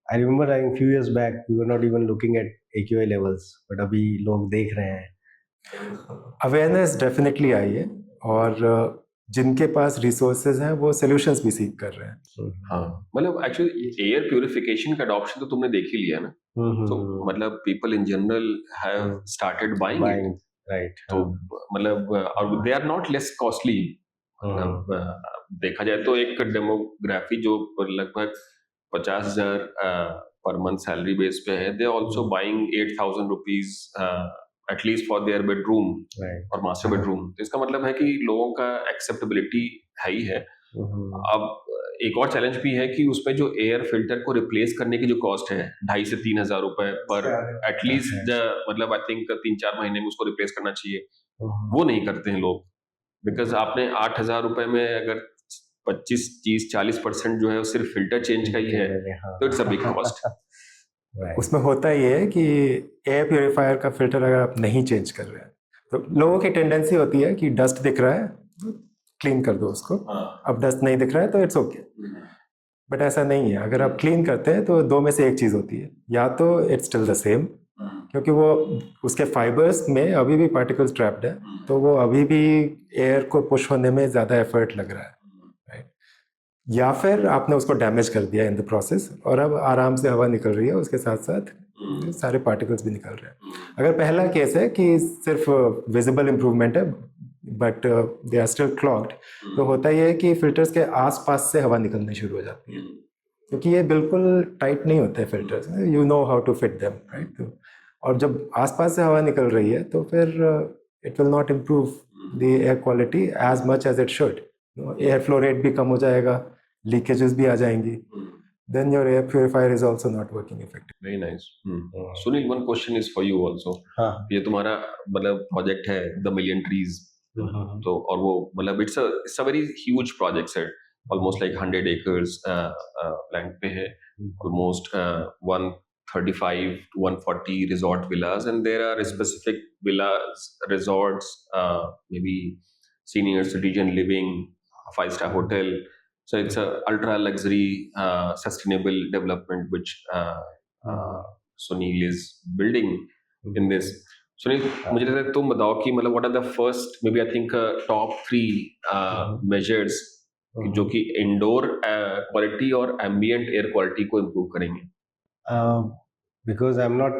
I remember I few years back we were not even looking at AQI levels, but अभी लोग देख रहे हैं। अवेयरनेस डेफिनेटली आई है, और जिनके पास रिसोर्सेज हैं वो सॉल्यूशंस भी सीख कर रहे हैं। हाँ, मतलब एक्चुअली एयर प्यूरिफिकेशन का अडॉप्शन तो तुमने देख ही लिया ना, तो मतलब people in general have started buying it, right. तो मतलब और they are not less costly. मतलब देखा जाए तो एक डेमोग्राफी जो लगभग 50,000 पर मंथ सैलरी बेस पे है, they also buying 8,000 rupees at least for their bedroom और मास्टर बेडरूम। तो इसका मतलब है कि लोगों का एक्सेप्टेबिलिटी है ही है। अब एक और चैलेंज भी है कि उसमें जो एयर फिल्टर को रिप्लेस करने की जो कॉस्ट है 2,500 से 3,000 रुपए पर एटलीस्ट, मतलब आई थिंक 3-4 महीने में उसको रिप्लेस करना चाहिए, वो नहीं करते हैं लोग। बिकॉज आपने 8,000 रुपए में अगर 25-30-40% जो है वो सिर्फ फिल्टर चेंज का ही है, तो इट्स अ बिग कॉस्ट। उसमें होता ये है कि एयर प्योरीफायर का फिल्टर अगर आप नहीं चेंज कर रहे हैं तो लोगों की टेंडेंसी होती है कि डस्ट दिख रहा है क्लीन कर दो उसको, अब डस्ट नहीं दिख रहा है तो इट्स ओके। बट ऐसा नहीं है, अगर आप क्लीन करते हैं तो दो में से एक चीज़ होती है, या तो इट्स स्टिल द सेम क्योंकि वो उसके फाइबर्स में अभी भी पार्टिकल्स ट्रैप्ड है, तो वो अभी भी एयर को पुश होने में ज़्यादा एफर्ट लग रहा है, या फिर आपने उसको डैमेज कर दिया इन द प्रोसेस और अब आराम से हवा निकल रही है, उसके साथ साथ सारे पार्टिकल्स भी निकल रहे हैं। अगर पहला केस है कि सिर्फ विजिबल इम्प्रूवमेंट है but they are still clogged, तो होता ये है कि फिल्टर्स के आसपास से हवा निकलनी शुरू हो जाती है, क्योंकि ये बिल्कुल टाइट नहीं होते filters, you know how to fit them, right. और जब आसपास से हवा निकल रही है तो फिर it will not improve the air quality as much as it should. Air flow rate भी कम हो जाएगा, लीकेजेस भी आ जाएंगी, then your air purifier is also not working effectively. Very nice. Sunil, one question is for you also. हाँ ये तुम्हारा मतलब प्रोजेक्ट है द मिलियन ट्रीज, तो और वो मतलब it's a very huge project है, ऑलमोस्ट लाइक 100 acres लैंड पे है, almost 135 to 140 resort villas, and there are specific villas, resorts, maybe senior citizen living, 5-star hotel. So it's a ultra luxury, sustainable development which Sunil is building in this. Sunil, मुझे लगता है तुम बताओ कि मतलब what are the first, maybe I think top 3 measures जो कि indoor quality और एम्बिएंट एयर क्वालिटी को इम्प्रूव करेंगे। Because I am not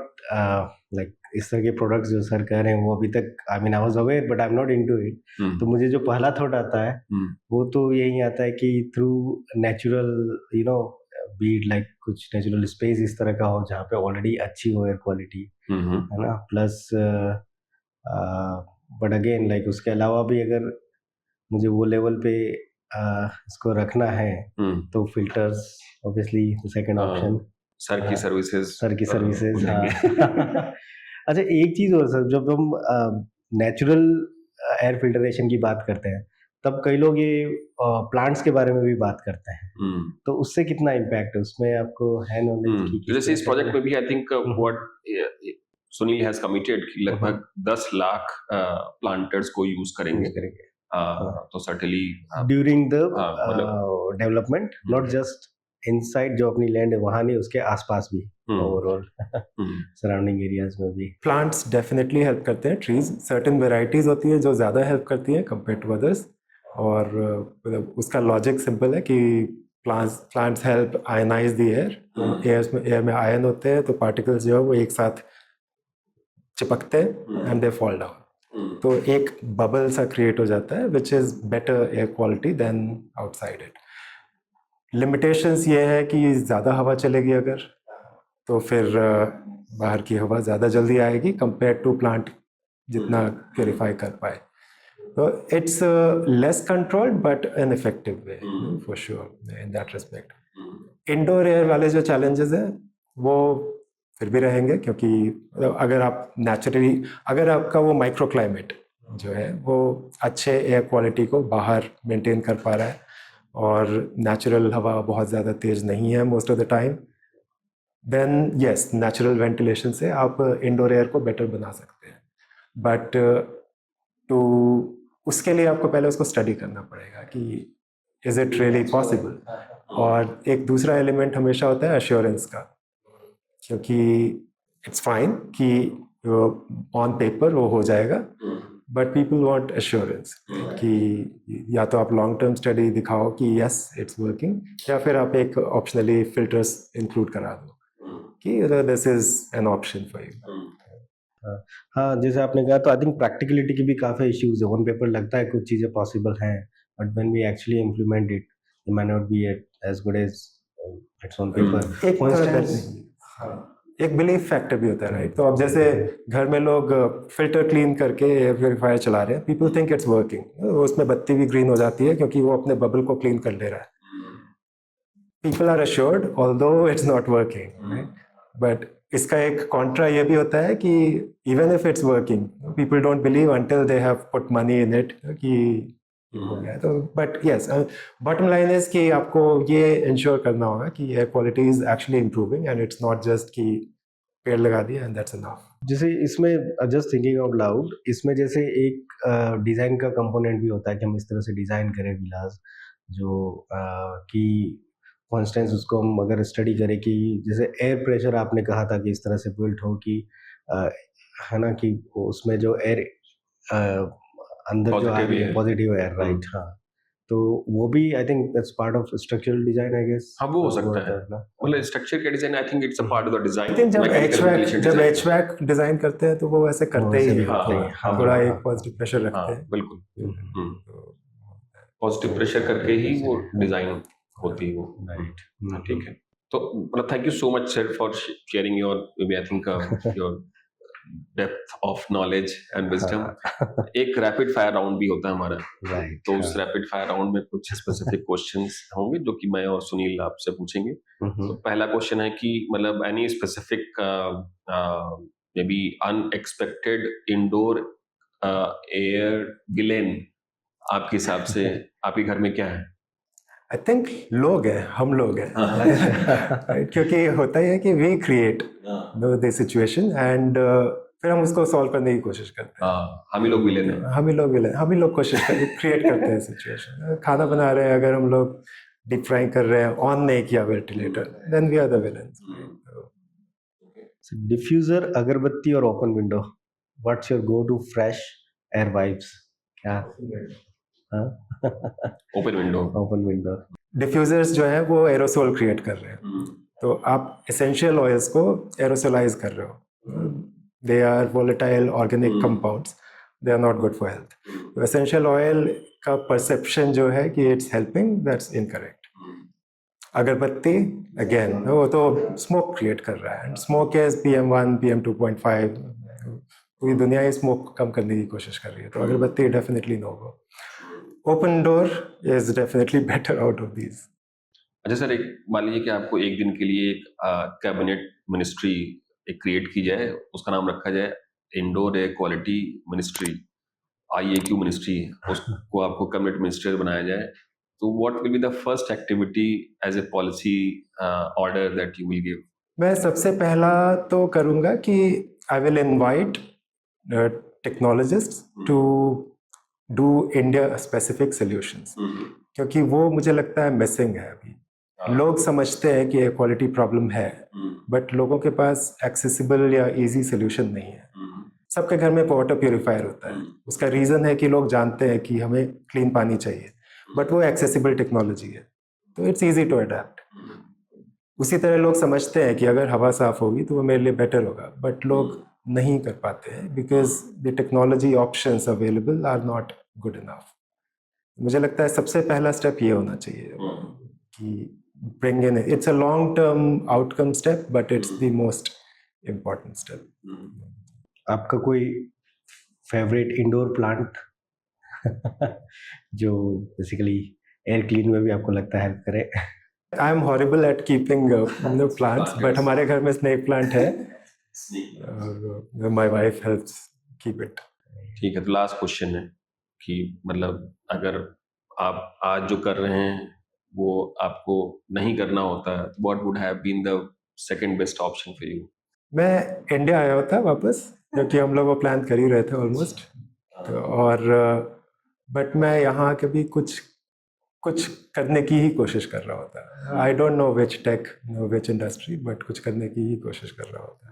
like इस तरह के प्रोडक्ट्स जो सर कह रहे हैं वो अभी तक I mean I was aware but I am not into it. तो मुझे जो पहला थॉट आता है वो तो यही आता है कि through natural you know beat like कुछ नेचुरल स्पेस इस तरह का हो जहाँ पे ऑलरेडी अच्छी हो एयर क्वालिटी, है ना। प्लस बट अगेन लाइक उसके अलावा भी अगर मुझे वो लेवल पे इसको रखना है तो filters obviously the second option, sir की सर्विसेज हाँ। अच्छा एक चीज और सर, जब हम नेचुरल एयर फिल्टरेशन की बात करते हैं तब कई लोग ये प्लांट्स के बारे में भी बात करते हैं, तो उससे कितना इम्पैक्ट है उसमें आपको है नॉलेज की? जैसे इस प्रोजेक्ट में भी I think what Sunil has committed कि लगभग 10 लाख प्लांटर्स को यूज करेंगे तो certainly during the development, not just inside जो अपनी लैंड है वहाँ नहीं, उसके आसपास भी ओवरऑल सराउंडिंग एरियाज में भी। प्लांट्स डेफिनेटली हेल्प करते हैं, ट्रीज सर्टेन वेराइटीज होती है जो ज़्यादा हेल्प करती हैं कंपेयर टू अदर्स, और मतलब उसका लॉजिक सिंपल है कि plants help ionize the air, air में आयन होते हैं तो पार्टिकल्स जो है वो एक साथ चिपकते हैं एंड दे फॉल डाउन, तो एक बबल सा क्रिएट हो जाता है which is better air quality than outside it. Limitations ये है कि ज़्यादा हवा चलेगी अगर, तो फिर बाहर की हवा ज़्यादा जल्दी आएगी कंपेयर टू प्लांट जितना प्योरीफाई कर पाए, तो it's less controlled but an effective way for sure in that respect. Indoor air वाले जो चैलेंजेस हैं वो फिर भी रहेंगे, क्योंकि अगर आप नेचुरली, अगर आपका वो माइक्रो क्लाइमेट जो है वो अच्छे एयर क्वालिटी को बाहर मेंटेन कर पा रहा है और नेचुरल हवा बहुत ज़्यादा तेज़ नहीं है most of the time, then yes natural ventilation से आप इंडोर एयर को बेटर बना सकते हैं, बट टू उसके लिए आपको पहले उसको स्टडी करना पड़ेगा कि इज़ इट रियली पॉसिबल। और एक दूसरा एलिमेंट हमेशा होता है एश्योरेंस का, क्योंकि इट्स फाइन कि ऑन पेपर वो हो जाएगा, बट पीपल वांट एश्योरेंस कि या तो आप लॉन्ग टर्म स्टडी दिखाओ कि यस इट्स वर्किंग, या फिर आप एक ऑप्शनली फिल्टर्स इंक्लूड करा दो कि this is an option for you. हाँ जैसे आपने कहा, तो आई थिंक प्रैक्टिकलिटी की भी काफ़ी इश्यूज है। ऑन पेपर लगता है कुछ चीज़ें पॉसिबल हैं, but when we actually implement it it may not be as good as it's on paper. एक बिलीफ फैक्टर भी होता है, राइट। तो अब जैसे घर में लोग फिल्टर क्लीन करके एयर प्योरीफायर चला रहे हैं, पीपल थिंक इट्स वर्किंग, उसमें बत्ती भी ग्रीन हो जाती है क्योंकि वो अपने बबल को क्लीन कर ले रहा है। People are assured although it's not working, but इसका एक कॉन्ट्रा ये भी होता है कि even if it's working people don't believe until they have put money in it कि हो गया। तो but yes bottom line is कि आपको ये इंश्योर करना होगा कि air quality is actually improving and it's not just कि पेड़ लगा दिया एंड दैट्स इनफ। जैसे इसमें जस्ट थिंकिंग आउट लाउड, इसमें जैसे एक डिज़ाइन का कंपोनेंट भी होता है कि हम इस तरह से डिज़ाइन करें विलास जो कि फॉर इंस्टेंस उसको हम अगर स्टडी करें कि जैसे एयर प्रेशर आपने कहा था कि इस तरह से बिल्ट हो कि है ना, कि उसमें जो एयर अंदर जो आ रही है पॉजिटिव एयर, राइट। हाँ, तो वो भी I think that's part of structural design I guess. हाँ वो हो सकता है, मतलब स्ट्रक्चर का design, I think it's a part of the design. I think जब HVAC डिजाइन करते हैं तो वो वैसे करते ही हैं, थोड़ा एक पॉजिटिव प्रेशर रखते हैं। बिल्कुल पॉजिटिव प्रेशर करके ही वो डिजाइन होती है वो, राइट। ठीक है। तो मतलब thank you so much sir for sharing your may I think your depth of knowledge and wisdom. एक रैपिड फायर राउंड भी होता है हमारा, राइट। तो उस रैपिड फायर राउंड में कुछ स्पेसिफिक क्वेश्चंस होंगे जो कि मैं और सुनील आपसे पूछेंगे। तो पहला क्वेश्चन है कि मतलब any specific may be unexpected indoor air villain आपके हिसाब से आपके घर में क्या है? आई थिंक लोग हैं, हम लोग हैं। Right? क्योंकि होता ही है कि we create the situation and फिर हम उसको सॉल्व करने की कोशिश करते हैं। हम ही लोग विलेन हैं, हम ही लोग कोशिश करते क्रिएट करते हैं सिचुएशन। खाना बना रहे हैं, अगर हम लोग डीप फ्राई कर रहे हैं, ऑन नहीं किया ventilator, then we are the villains. Diffuser, अगरबत्ती और open window, what's your go to fresh air vibes? क्या? Open window. Open window. Diffusers जो है वो एरोसोल क्रिएट कर रहे हैं, तो आप एसेंशियल ऑयल्स को एरोसोलाइज कर रहे हो। They are volatile organic compounds, they are not good for health. तो एसेंशियल ऑयल का परसेप्शन जो है कि इट्स हेल्पिंग, दैट्स इनकरेक्ट। अगरबत्ती अगेन वो तो स्मोक क्रिएट कर रहा है, स्मोक इज PM1 PM2.5, पूरी दुनिया ही स्मोक कम करने की कोशिश कर रही है, तो अगरबत्ती definitely no go. Open door is definitely better out of these. अच्छा सर, एक मान लीजिए कि आपको एक दिन के लिए एक कैबिनेट मिनिस्ट्री एक क्रिएट की जाए, उसका नाम रखा जाए indoor air quality ministry, IAQ ministry, उसको आपको कैबिनेट मिनिस्टर बनाया जाए, तो what will be the first activity as a policy order that you will give? मैं सबसे पहला तो करूँगा कि I will invite technologists to do India specific solutions, क्योंकि वो मुझे लगता है मिसिंग है अभी। लोग समझते हैं कि क्वालिटी प्रॉब्लम है, बट लोगों के पास एक्सेसिबल या इजी सॉल्यूशन नहीं है। सबके घर में वाटर प्यूरिफायर होता है, उसका रीज़न है कि लोग जानते हैं कि हमें क्लीन पानी चाहिए, बट वो एक्सेसिबल टेक्नोलॉजी है, तो इट्स ईजी टू अडेप्ट। उसी तरह लोग समझते हैं कि अगर हवा साफ होगी तो वो मेरे लिए बेटर होगा, बट लोग नहीं कर पाते हैं because the technology options available are not good enough. मुझे लगता है सबसे पहला स्टेप ये होना चाहिए कि bring in, it's a long term outcome step, but it's the most important step. आपका कोई फेवरेट इंडोर प्लांट जो बेसिकली एयर क्लीन में भी आपको लगता है हेल्प करे? I am horrible at keeping plants, but हमारे घर में स्नेक प्लांट है और my wife helps keep it. ठीक है, तो लास्ट क्वेश्चन है कि मतलब अगर आप आज जो कर रहे हैं वो आपको नहीं करना होता, what would have been the second best option for you? मैं इंडिया आया होता वापस, क्योंकि हम लोग वो प्लान कर ही रहे थे ऑलमोस्ट, और बट मैं यहाँ के भी कुछ करने की ही कोशिश कर रहा होता। I don't know which tech, which industry, but कुछ करने की ही कोशिश कर रहा होता।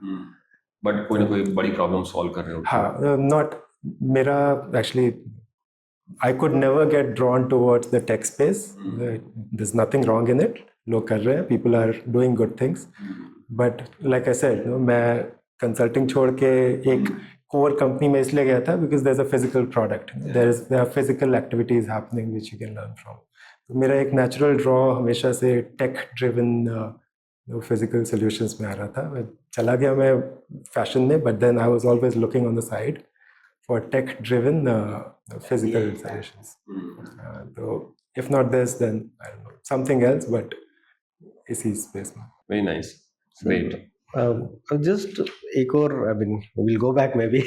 बट कोई ना कोई बड़ी प्रॉब्लम सॉल्व कर रहे हो? हाँ, नॉट मेरा actually, I could never get drawn towards the tech space. There's nothing wrong in it. लोग कर रहे हैं, people are doing good things. But like I said, मैं consulting छोड़ के एक core company में इसलिए गया था because there's a physical product. There are physical activities happening which you can learn from. तो मेरा एक natural draw हमेशा से tech driven physical solutions में आ रहा था। मैं चला गया मैं fashion में, but then I was always looking on the side for tech-driven physical solutions. So if not this, then I don't know, something else, but इसी space में. Very nice, great. Just एक और, I mean, we'll go back maybe.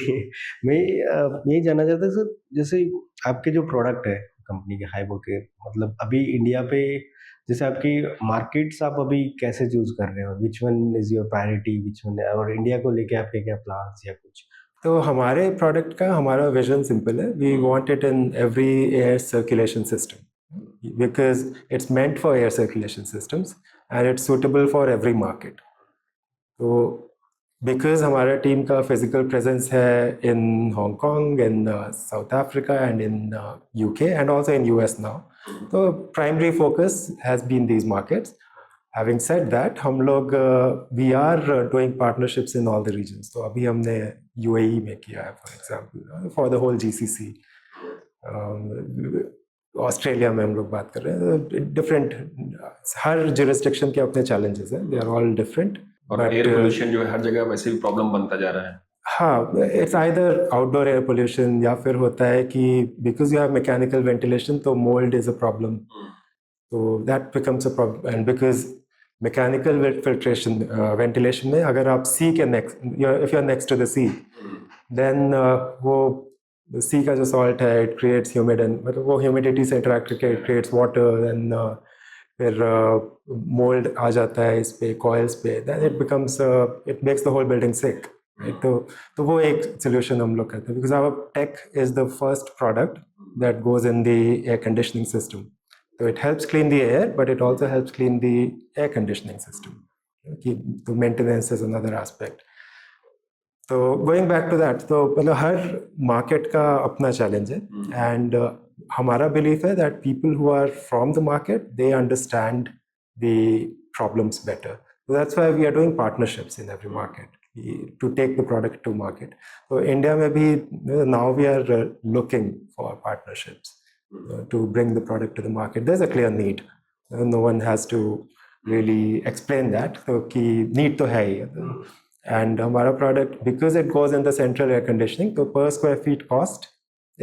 मैं यही जानना चाहता sir, जैसे आपके जो प्रोडक्ट है कंपनी के हाइबोकेयर, मतलब अभी इंडिया पे जैसे आपकी मार्केट्स आप अभी कैसे चूज कर रहे हो, which one is your priority, which one, और इंडिया को लेके आपके क्या प्लान्स या कुछ? तो हमारे प्रोडक्ट का हमारा विजन सिंपल है, we want it in every air circulation system because it's meant for air circulation systems and it's suitable for every market. तो बिकॉज हमारा टीम का फिजिकल प्रेजेंस है in Hong Kong, in South Africa and in UK and also in US now, तो primary focus has been these markets. Having said that, हम लोग we are doing partnerships in all the regions. तो अभी हमने UAE में किया है, for example, for the whole GCC. Australia में हम लोग बात कर रहे हैं. डिफरेंट, हर jurisdiction के अपने challenges हैं. They are all different. और एयर पोल्यूशन जो है हर जगह वैसे भी प्रॉब्लम बनता जा रहा है. हाँ, it's either outdoor air pollution या फिर होता है कि because you have mechanical ventilation तो मोल्ड इज अ प्रॉब्लम. तो that becomes a problem. And because mechanical filtration ventilation में अगर आप सी के next, if you are next to the sea, then वो सी का जो सॉल्ट है इट क्रिएट्स ह्यूमिड, एंड मतलब वो ह्यूमिडिटी से इंटरेक्ट करके इट क्रिएट्स वाटर, एंड फिर मोल्ड आ जाता है इस पे, कॉइल्स पे, then it becomes, it makes the whole building sick. तो वो एक सोल्यूशन हम लोग करते हैं, because our tech is the first product that goes in the air conditioning system. So it helps clean the air, but it also helps clean the air conditioning system. So maintenance is another aspect. So going back to that, तो मतलब हर market का अपना challenge है, and हमारा belief है that people who are from the market, they understand the problems better. So that's why we are doing partnerships in every market to take the product to market. So India में भी now we are looking for partnerships. To bring the product to the market. There's a clear need. No one has to really explain that. So कि need तो है ही. And हमारा product, because it goes in the central air conditioning, so per square feet cost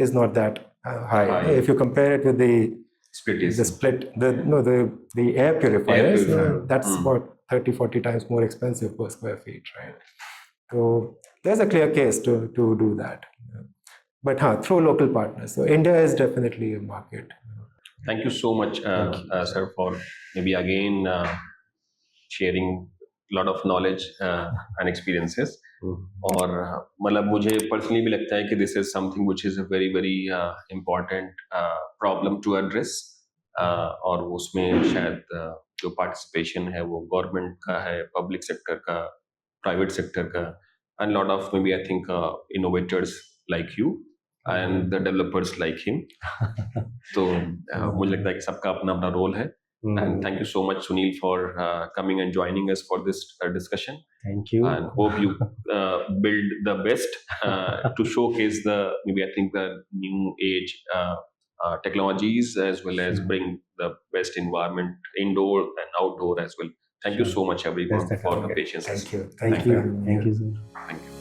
is not that high. If you compare it with the air purifiers, that's about 30-40 times more expensive per square feet, right? So there's a clear case to do that. But through local partners. So India is definitely a market. Thank you so much, sir, for maybe again sharing a lot of knowledge and experiences. और मतलब मुझे personally भी लगता है कि this is something which is a very very important problem to address. और उसमें शायद जो participation है वो government का है, public sector का, private sector का, and lot of maybe I think innovators like you and the developers like him. तो मुझे लगता है कि सबका अपना अपना रोल है. And thank you so much, Sunil, for coming and joining us for this discussion. Thank you. And hope you build the best to showcase the maybe I think the new age technologies, as well as bring the best environment indoor and outdoor as well. Thank you so much, everyone, for the patience. Thank you. Thank you. Thank you, sir. Thank you.